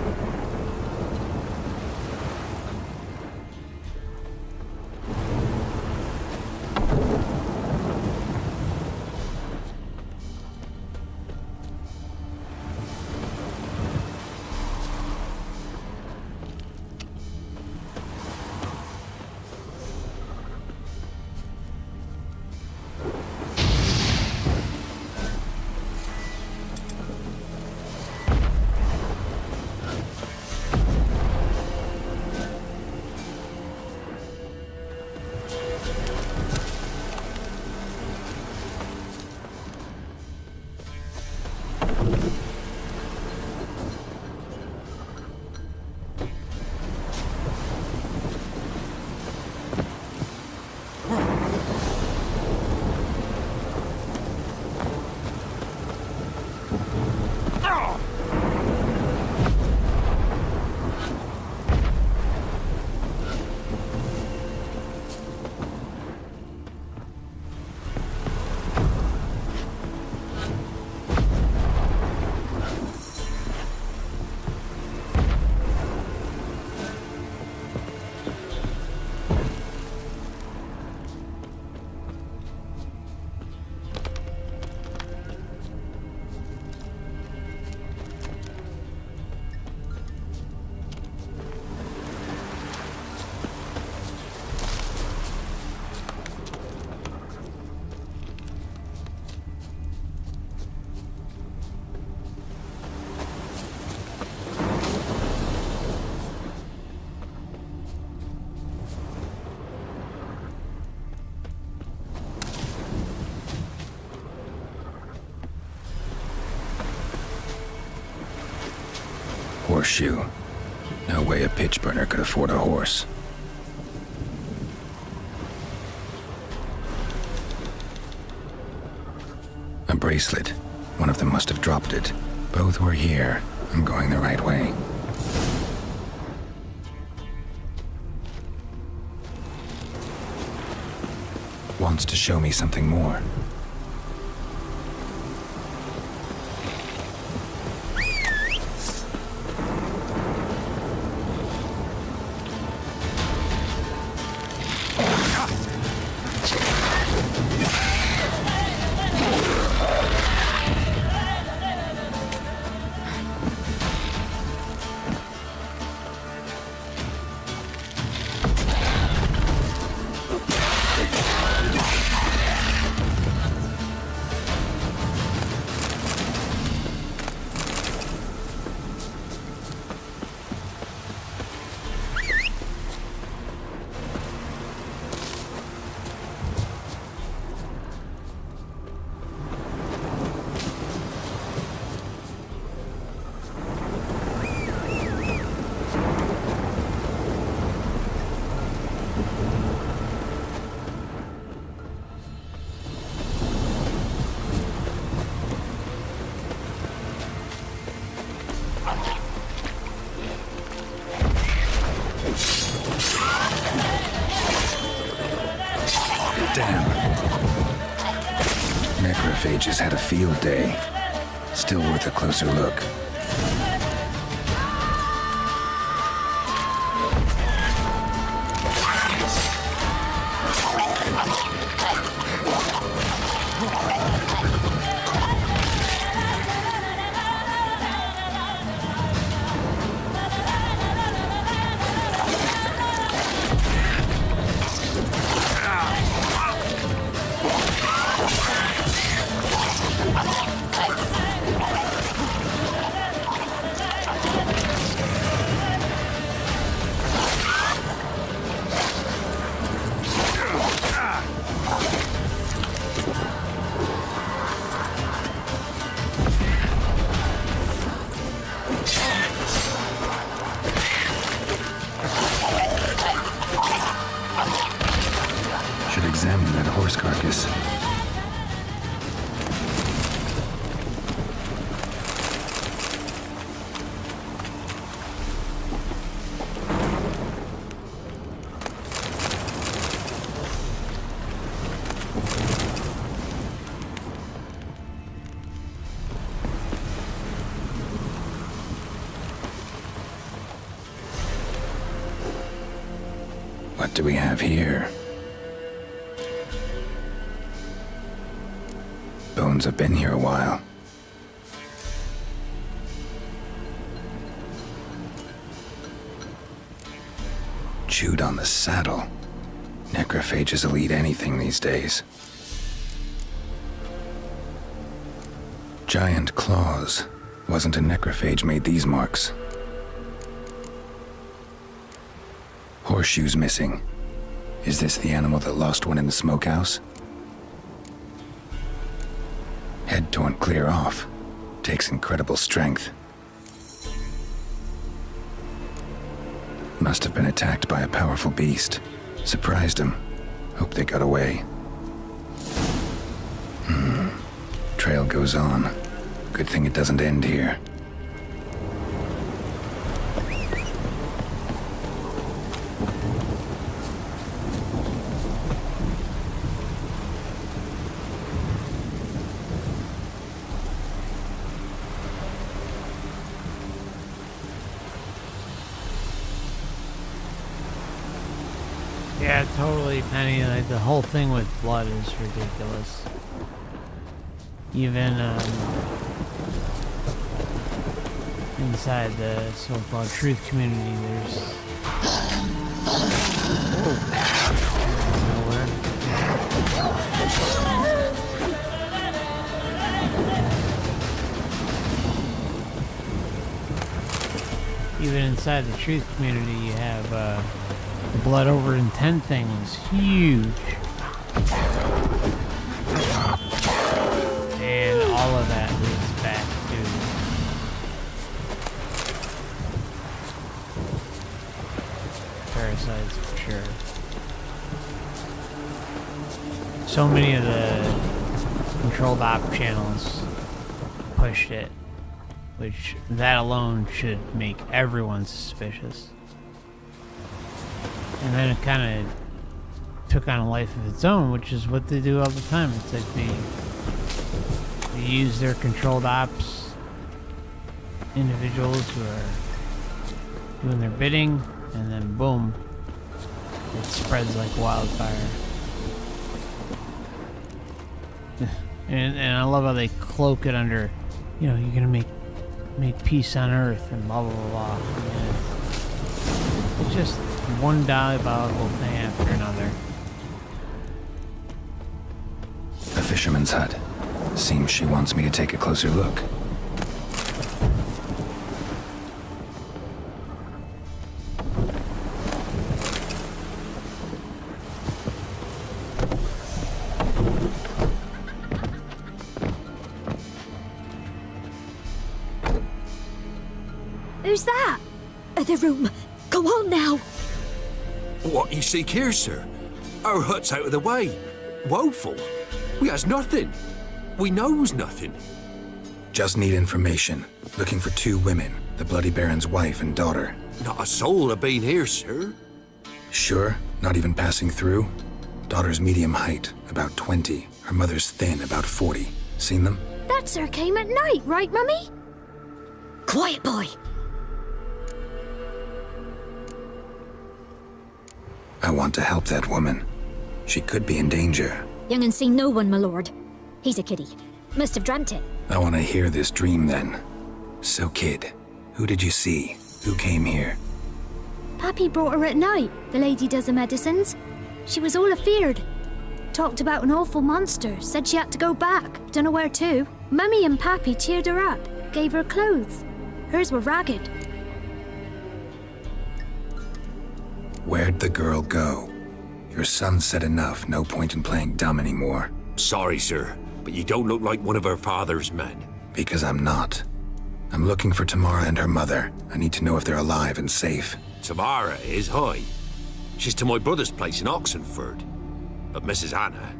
Horseshoe. No way a pitch burner could afford a horse. A bracelet. One of them must have dropped it. Both were here. I'm going the right way. Wants to show me something more. Necrophages had a field day. Still worth a closer look. What do we have here? Bones have been here a while. Chewed on the saddle. Necrophages will eat anything these days. Giant claws. Wasn't a necrophage made these marks. Horseshoes missing. Is this the animal that lost one in the smokehouse? Head torn clear off. Takes incredible strength. Must have been attacked by a powerful beast. Surprised him. Hope they got away. Trail goes on. Good thing it doesn't end here. Yeah, totally, Penny. Like, the whole thing with blood is ridiculous. Even inside the so-called truth community, there's even inside the truth community, you have the blood over intent thing was huge. And all of that leads back to parasites for sure. So many of the controlled op channels pushed it, which that alone should make everyone suspicious. And then it kind of took on a life of its own, which is what they do all the time. It's like they use their controlled ops individuals who are doing their bidding, and then boom, it spreads like wildfire. And I love how they cloak it under, you know, you're gonna make peace on Earth and blah blah blah blah. And it's just one diabolical thing after another. A fisherman's hut. Seems she wants me to take a closer look. Who's that? The room. Go on now. What you seek here, sir? Our hut's out of the way. Woeful. We has nothing. We knows nothing. Just need information. Looking for 2 women. The Bloody Baron's wife and daughter. Not a soul have been here, sir. Sure? Not even passing through? Daughter's medium height, about 20. Her mother's thin, about 40. Seen them? That sir came at night, right, Mummy? Quiet, boy. I want to help that woman. She could be in danger. Young and seen no one, my lord. He's a kiddie. Must have dreamt it. I want to hear this dream then. So, kid, who did you see? Who came here? Pappy brought her at night. The lady does the medicines. She was all afeared. Talked about an awful monster. Said she had to go back. Don't know where to. Mummy and Pappy cheered her up. Gave her clothes. Hers were ragged. Where'd the girl go? Your son said enough. No point in playing dumb anymore. Sorry, sir, but you don't look like one of her father's men. Because I'm not. I'm looking for Tamara and her mother. I need to know if they're alive and safe. Tamara is, hi. She's to my brother's place in Oxenford. But Mrs. Anna,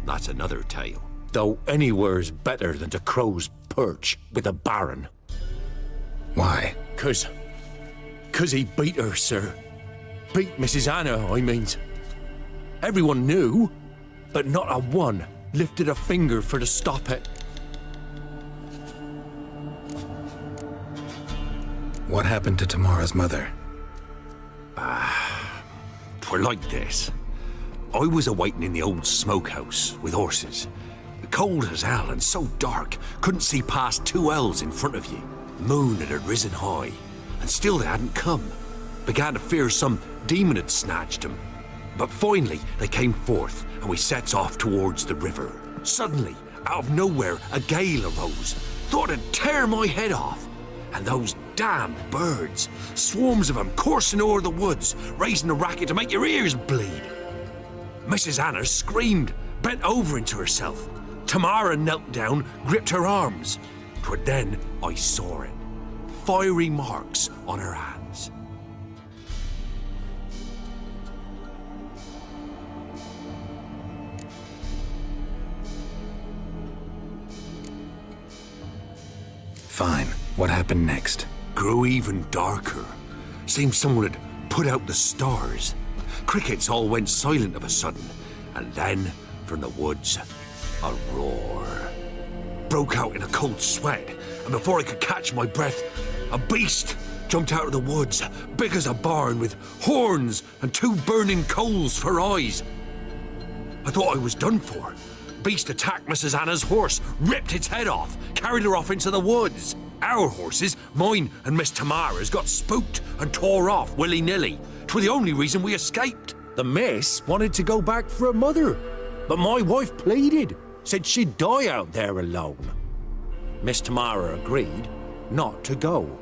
that's another tale. Though anywhere's better than to Crow's Perch with a baron. Why? 'Cause he beat her, sir. Beat Mrs. Anna, I means. Everyone knew, but not a one lifted a finger for to stop it. What happened to Tamara's mother? 'twere like this. I was awaiting in the old smokehouse with horses. Cold as hell and so dark, couldn't see past 2 ells in front of you. Moon had risen high, and still they hadn't come. Began to fear some demon had snatched them. But finally they came forth, and we sets off towards the river. Suddenly, out of nowhere, a gale arose. Thought it'd tear my head off. And those damn birds, swarms of them coursing o'er the woods, raising a racket to make your ears bleed. Mrs. Anna screamed, bent over into herself. Tamara knelt down, gripped her arms. 'Twere then I saw it. Fiery marks on her hands. Fine. What happened next? Grew even darker. Seemed someone had put out the stars. Crickets all went silent of a sudden, and then, from the woods, a roar. Broke out in a cold sweat, and before I could catch my breath, a beast jumped out of the woods, big as a barn, with horns and 2 burning coals for eyes. I thought I was done for. Beast attacked Mrs. Anna's horse, ripped its head off, carried her off into the woods. Our horses, mine and Miss Tamara's, got spooked and tore off willy-nilly. 'Twere the only reason we escaped. The miss wanted to go back for her mother, but my wife pleaded, said she'd die out there alone. Miss Tamara agreed not to go.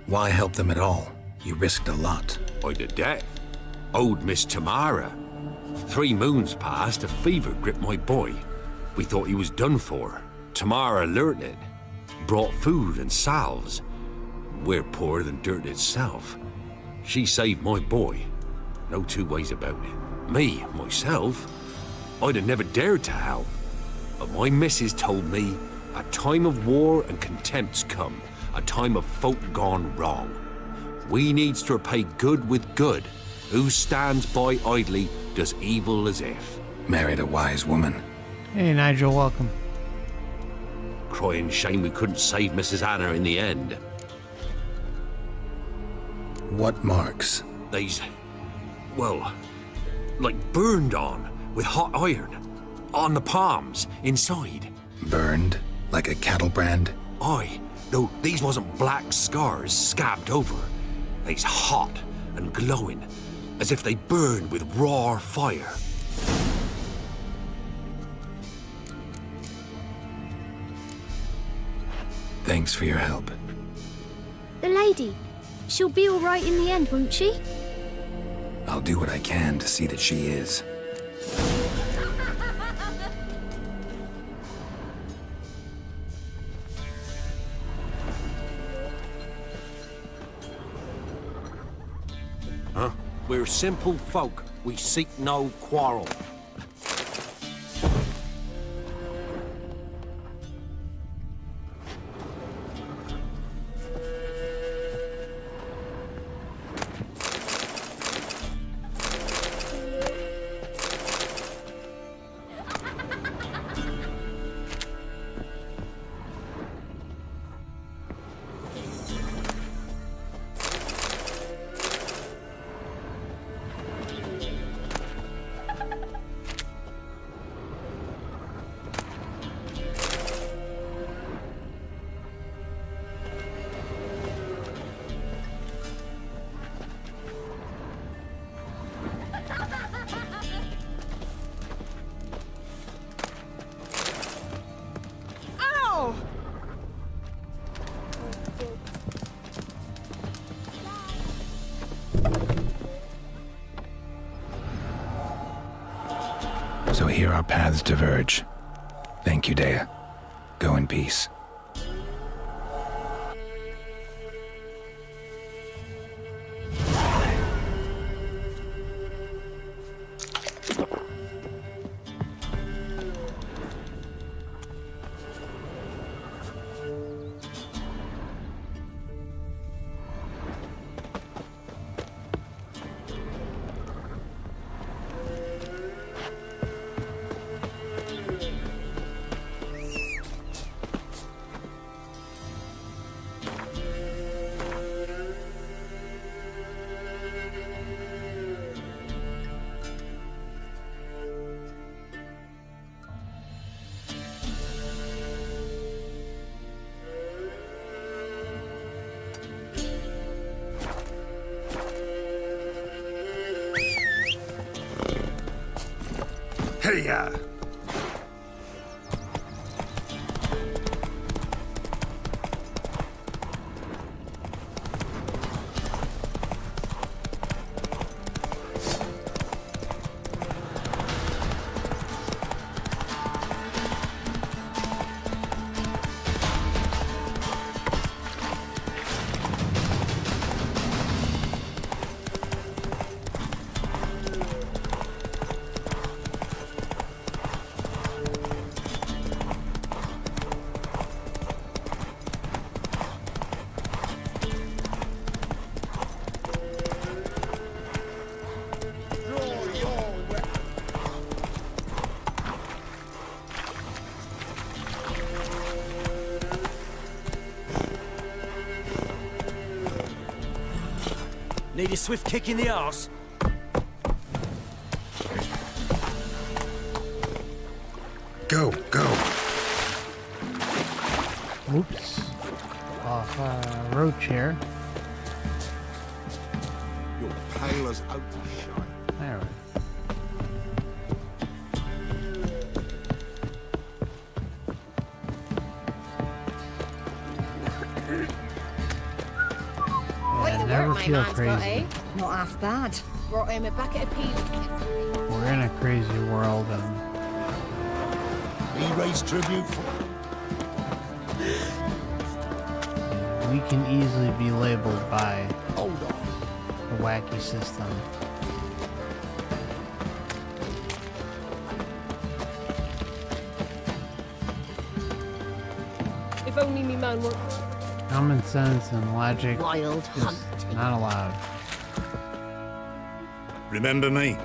Why help them at all? You risked a lot. By the death. Owed Miss Tamara. 3 moons passed, a fever gripped my boy. We thought he was done for. Tamara learnt it. Brought food and salves. We're poorer than dirt itself. She saved my boy. No 2 ways about it. Me, myself, I'd have never dared to help. But my missus told me a time of war and contempt's come. A time of folk gone wrong. We needs to repay good with good. Who stands by idly does evil as if. Married a wise woman. Hey, Nigel, welcome. Crying shame we couldn't save Mrs. Anna in the end. What marks? They's, well, like burned on. with hot iron. On the palms, inside. Burned like a cattle brand? Aye, though these wasn't black scars scabbed over. They's hot and glowing, as if they burned with raw fire. Thanks for your help. The lady. She'll be all right in the end, won't she? I'll do what I can to see that she is. Huh? We're simple folk. We seek no quarrel. So here our paths diverge. Thank you, Dea. Go in peace. Hey-ya! Need a swift kick in the arse? Go, go. Oops. Off roach here. Your pale as out to shine. There we go. Yeah, never feel crazy. Not half bad. Brought him a bucket of peas. We're in a crazy world, and He raised tribute for... we can easily be labeled by Hold on. a wacky system. If only me man were... Common sense and logic Wild is not allowed. Remember me?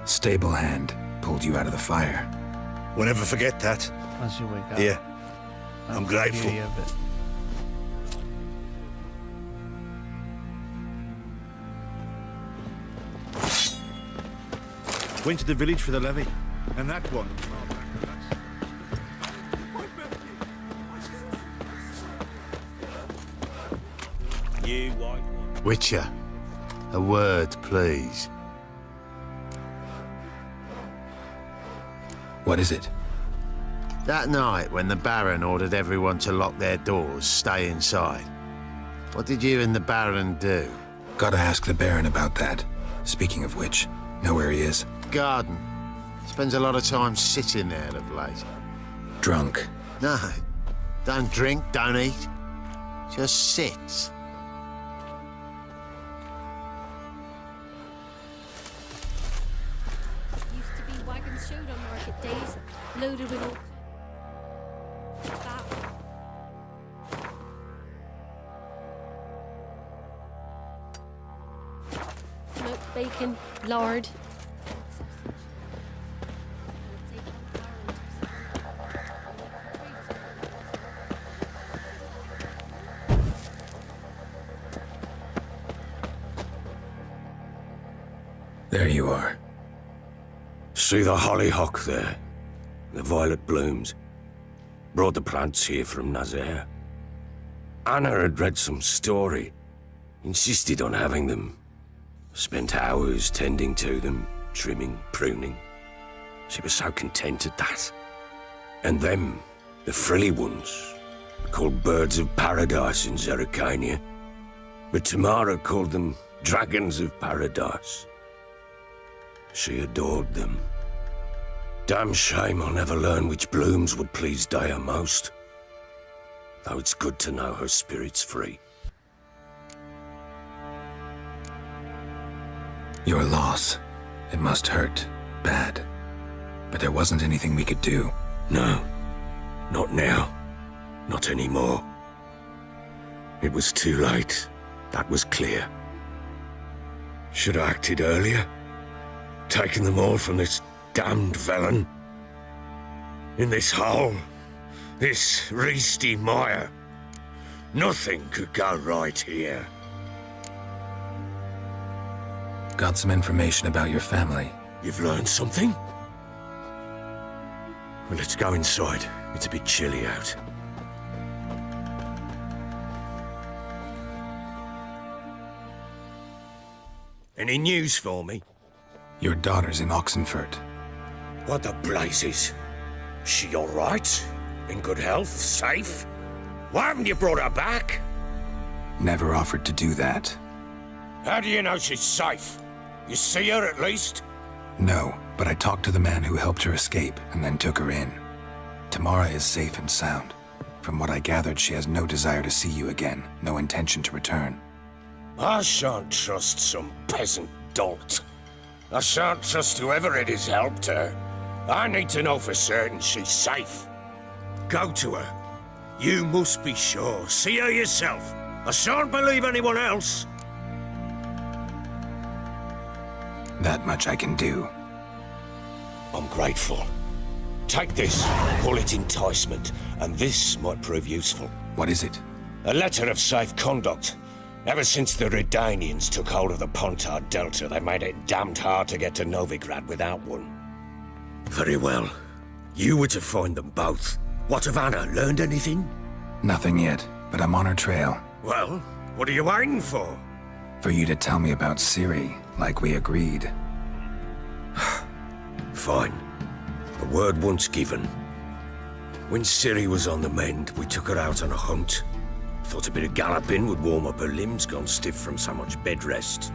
Stable hand pulled you out of the fire. We'll never forget that. Unless you wake up. Yeah. That's I'm the grateful. beauty of it. Went to the village for the levy. And that one... You white one. Witcher, a word, please. What is it? That night when the Baron ordered everyone to lock their doors, stay inside. What did you and the Baron do? Gotta ask the Baron about that. Speaking of which, know where he is? Garden. Spends a lot of time sitting there of late. Drunk. No, don't drink, don't eat. Just sits. Used to be wagons showed on market days, loaded with all... That... Smoked bacon, lard... There you are. See the hollyhock there? The violet blooms. Brought the plants here from Nazaire. Anna had read some story. Insisted on having them. Spent hours tending to them, trimming, pruning. She was so content at that. And them, the frilly ones, called birds of paradise in Zerrikania. But Tamara called them dragons of paradise. She adored them. Damn shame I'll never learn which blooms would please Dea most. Though it's good to know her spirit's free. Your loss. It must hurt. Bad. But there wasn't anything we could do. No. Not now. Not anymore. It was too late. That was clear. Should have acted earlier. Taken them all from this damned villain. In this hole. This reesty mire. Nothing could go right here. Got some information about your family. You've learned something? Well, let's go inside. It's a bit chilly out. Any news for me? Your daughter's in Oxenfurt. What the blazes? She all right? In good health? Safe? Why haven't you brought her back? Never offered to do that. How do you know she's safe? You see her at least? No, but I talked to the man who helped her escape and then took her in. Tamara is safe and sound. From what I gathered, she has no desire to see you again, no intention to return. I shan't trust some peasant dolt. I shan't trust whoever it is helped her. I need to know for certain she's safe. Go to her. You must be sure. See her yourself. I shan't believe anyone else. That much I can do. I'm grateful. Take this, call it enticement, and this might prove useful. What is it? A letter of safe conduct. Ever since the Redanians took hold of the Pontard Delta, they made it damned hard to get to Novigrad without one. Very well. You were to find them both. What of Anna? Learned anything? Nothing yet, but I'm on her trail. Well, what are you waiting for? For you to tell me about Ciri, like we agreed. Fine. A word once given. When Ciri was on the mend, we took her out on a hunt. Thought a bit of galloping would warm up her limbs, gone stiff from so much bed rest.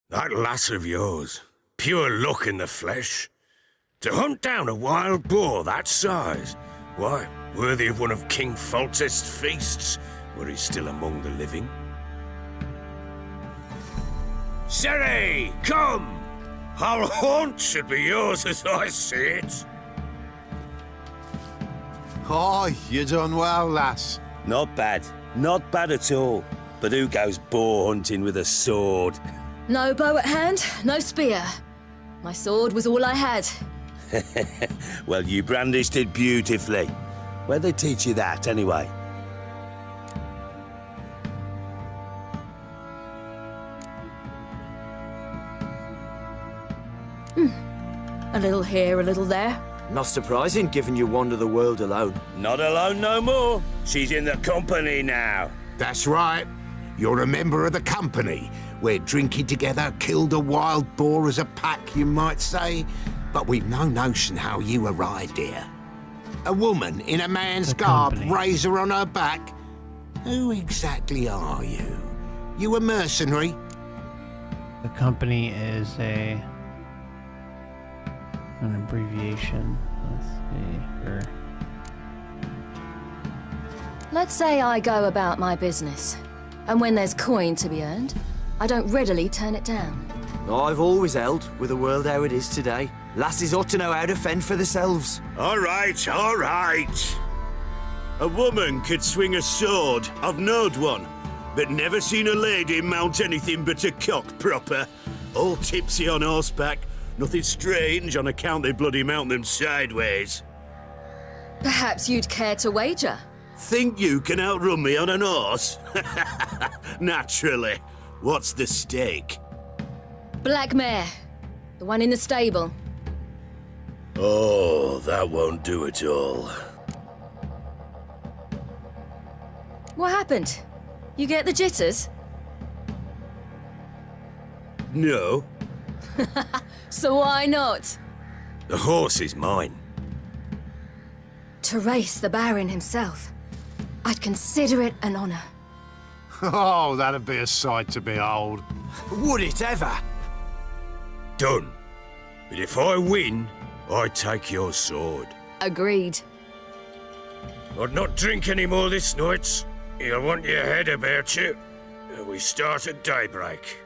That lass of yours, pure luck in the flesh. To hunt down a wild boar that size, why, worthy of one of King Foltest's feasts, were he still among the living. Ciri, come! Whole haunt should be yours as I see it. Aye, you done well, lass. Not bad. Not bad at all. But who goes boar hunting with a sword? No bow at hand, no spear. My sword was all I had. Well, you brandished it beautifully. Where'd they teach you that, anyway? little here, a little there. Not surprising, given you wander the world alone. Not alone no more. She's in the company now. That's right. You're a member of the company. We're drinking together, killed a wild boar as a pack, you might say. But we've no notion how you arrived here. A woman in a man's garb, razor on her back. Who exactly are you? You a mercenary? The company is an abbreviation. Let's see here. Let's say I go about my business, and when there's coin to be earned, I don't readily turn it down. I've always held, with the world how it is today, lasses ought to know how to fend for themselves. All right, all right. A woman could swing a sword. I've knowed one, but never seen a lady mount anything but a cock proper. All tipsy on horseback. Nothing strange on account they bloody mount them sideways. Perhaps you'd care to wager? Think you can outrun me on an horse? Naturally. What's the stake? Black mare. The one in the stable. Oh, that won't do it all. What happened? You get the jitters? No. So why not? The horse is mine. To race the Baron himself, I'd consider it an honor. Oh, that'd be a sight to behold. Would it ever? Done. But if I win, I take your sword. Agreed. I'd not drink any more this night. You'll want your head about you. We start at daybreak.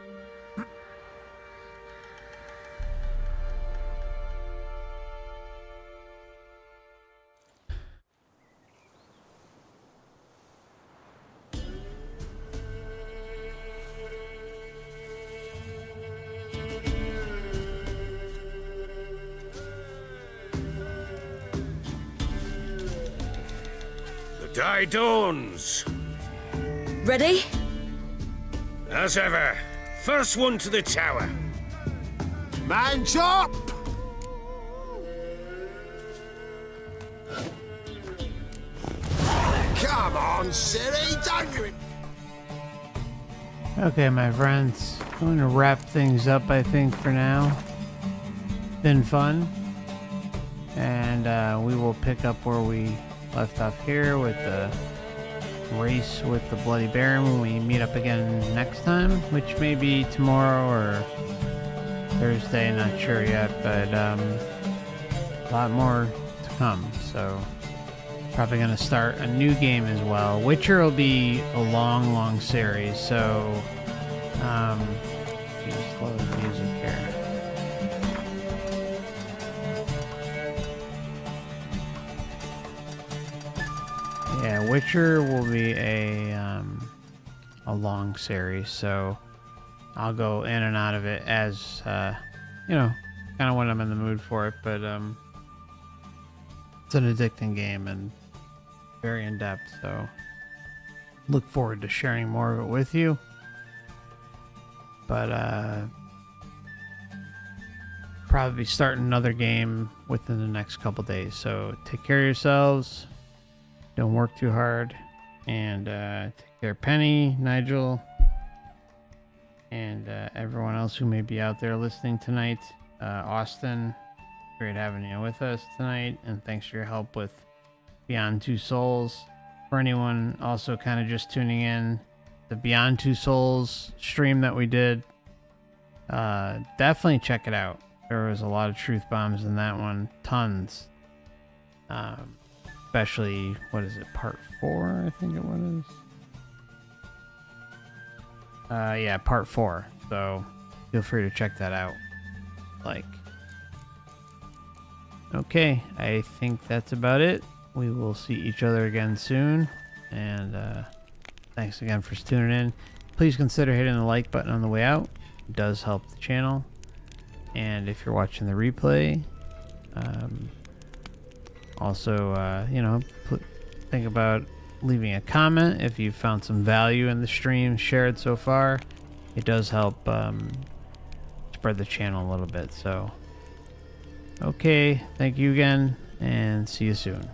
The day dawns. Ready? As ever, first one to the tower. Man chop! Come on, Ciri, don't you... Okay, my friends. I'm going to wrap things up, I think, for now. Been fun. And we will pick up where we left off here with the race with the Bloody Baron when we meet up again next time, which may be tomorrow or Thursday, not sure yet, but a lot more to come. So probably going to start a new game as well. Witcher will be a long series, so just load the music here. Yeah, Witcher will be a long series, so I'll go in and out of it as you know, kind of when I'm in the mood for it. But it's an addicting game and very in depth, so look forward to sharing more of it with you. But probably be starting another game within the next couple days. So take care of yourselves. Don't work too hard, and take care of Penny, Nigel, and everyone else who may be out there listening tonight. Austin, great having you with us tonight, and thanks for your help with Beyond Two Souls. For anyone also kind of just tuning in, the Beyond Two Souls stream that we did, definitely check it out. There was a lot of truth bombs in that one, tons. Especially, what is it, part 4, I think it was? Yeah, part 4. So, feel free to check that out. Okay, I think that's about it. We will see each other again soon. And, thanks again for tuning in. Please consider hitting the like button on the way out. It does help the channel. And if you're watching the replay, also, you know, think about leaving a comment if you found some value in the stream shared so far. It does help spread the channel a little bit. So Okay, thank you again, and see you soon.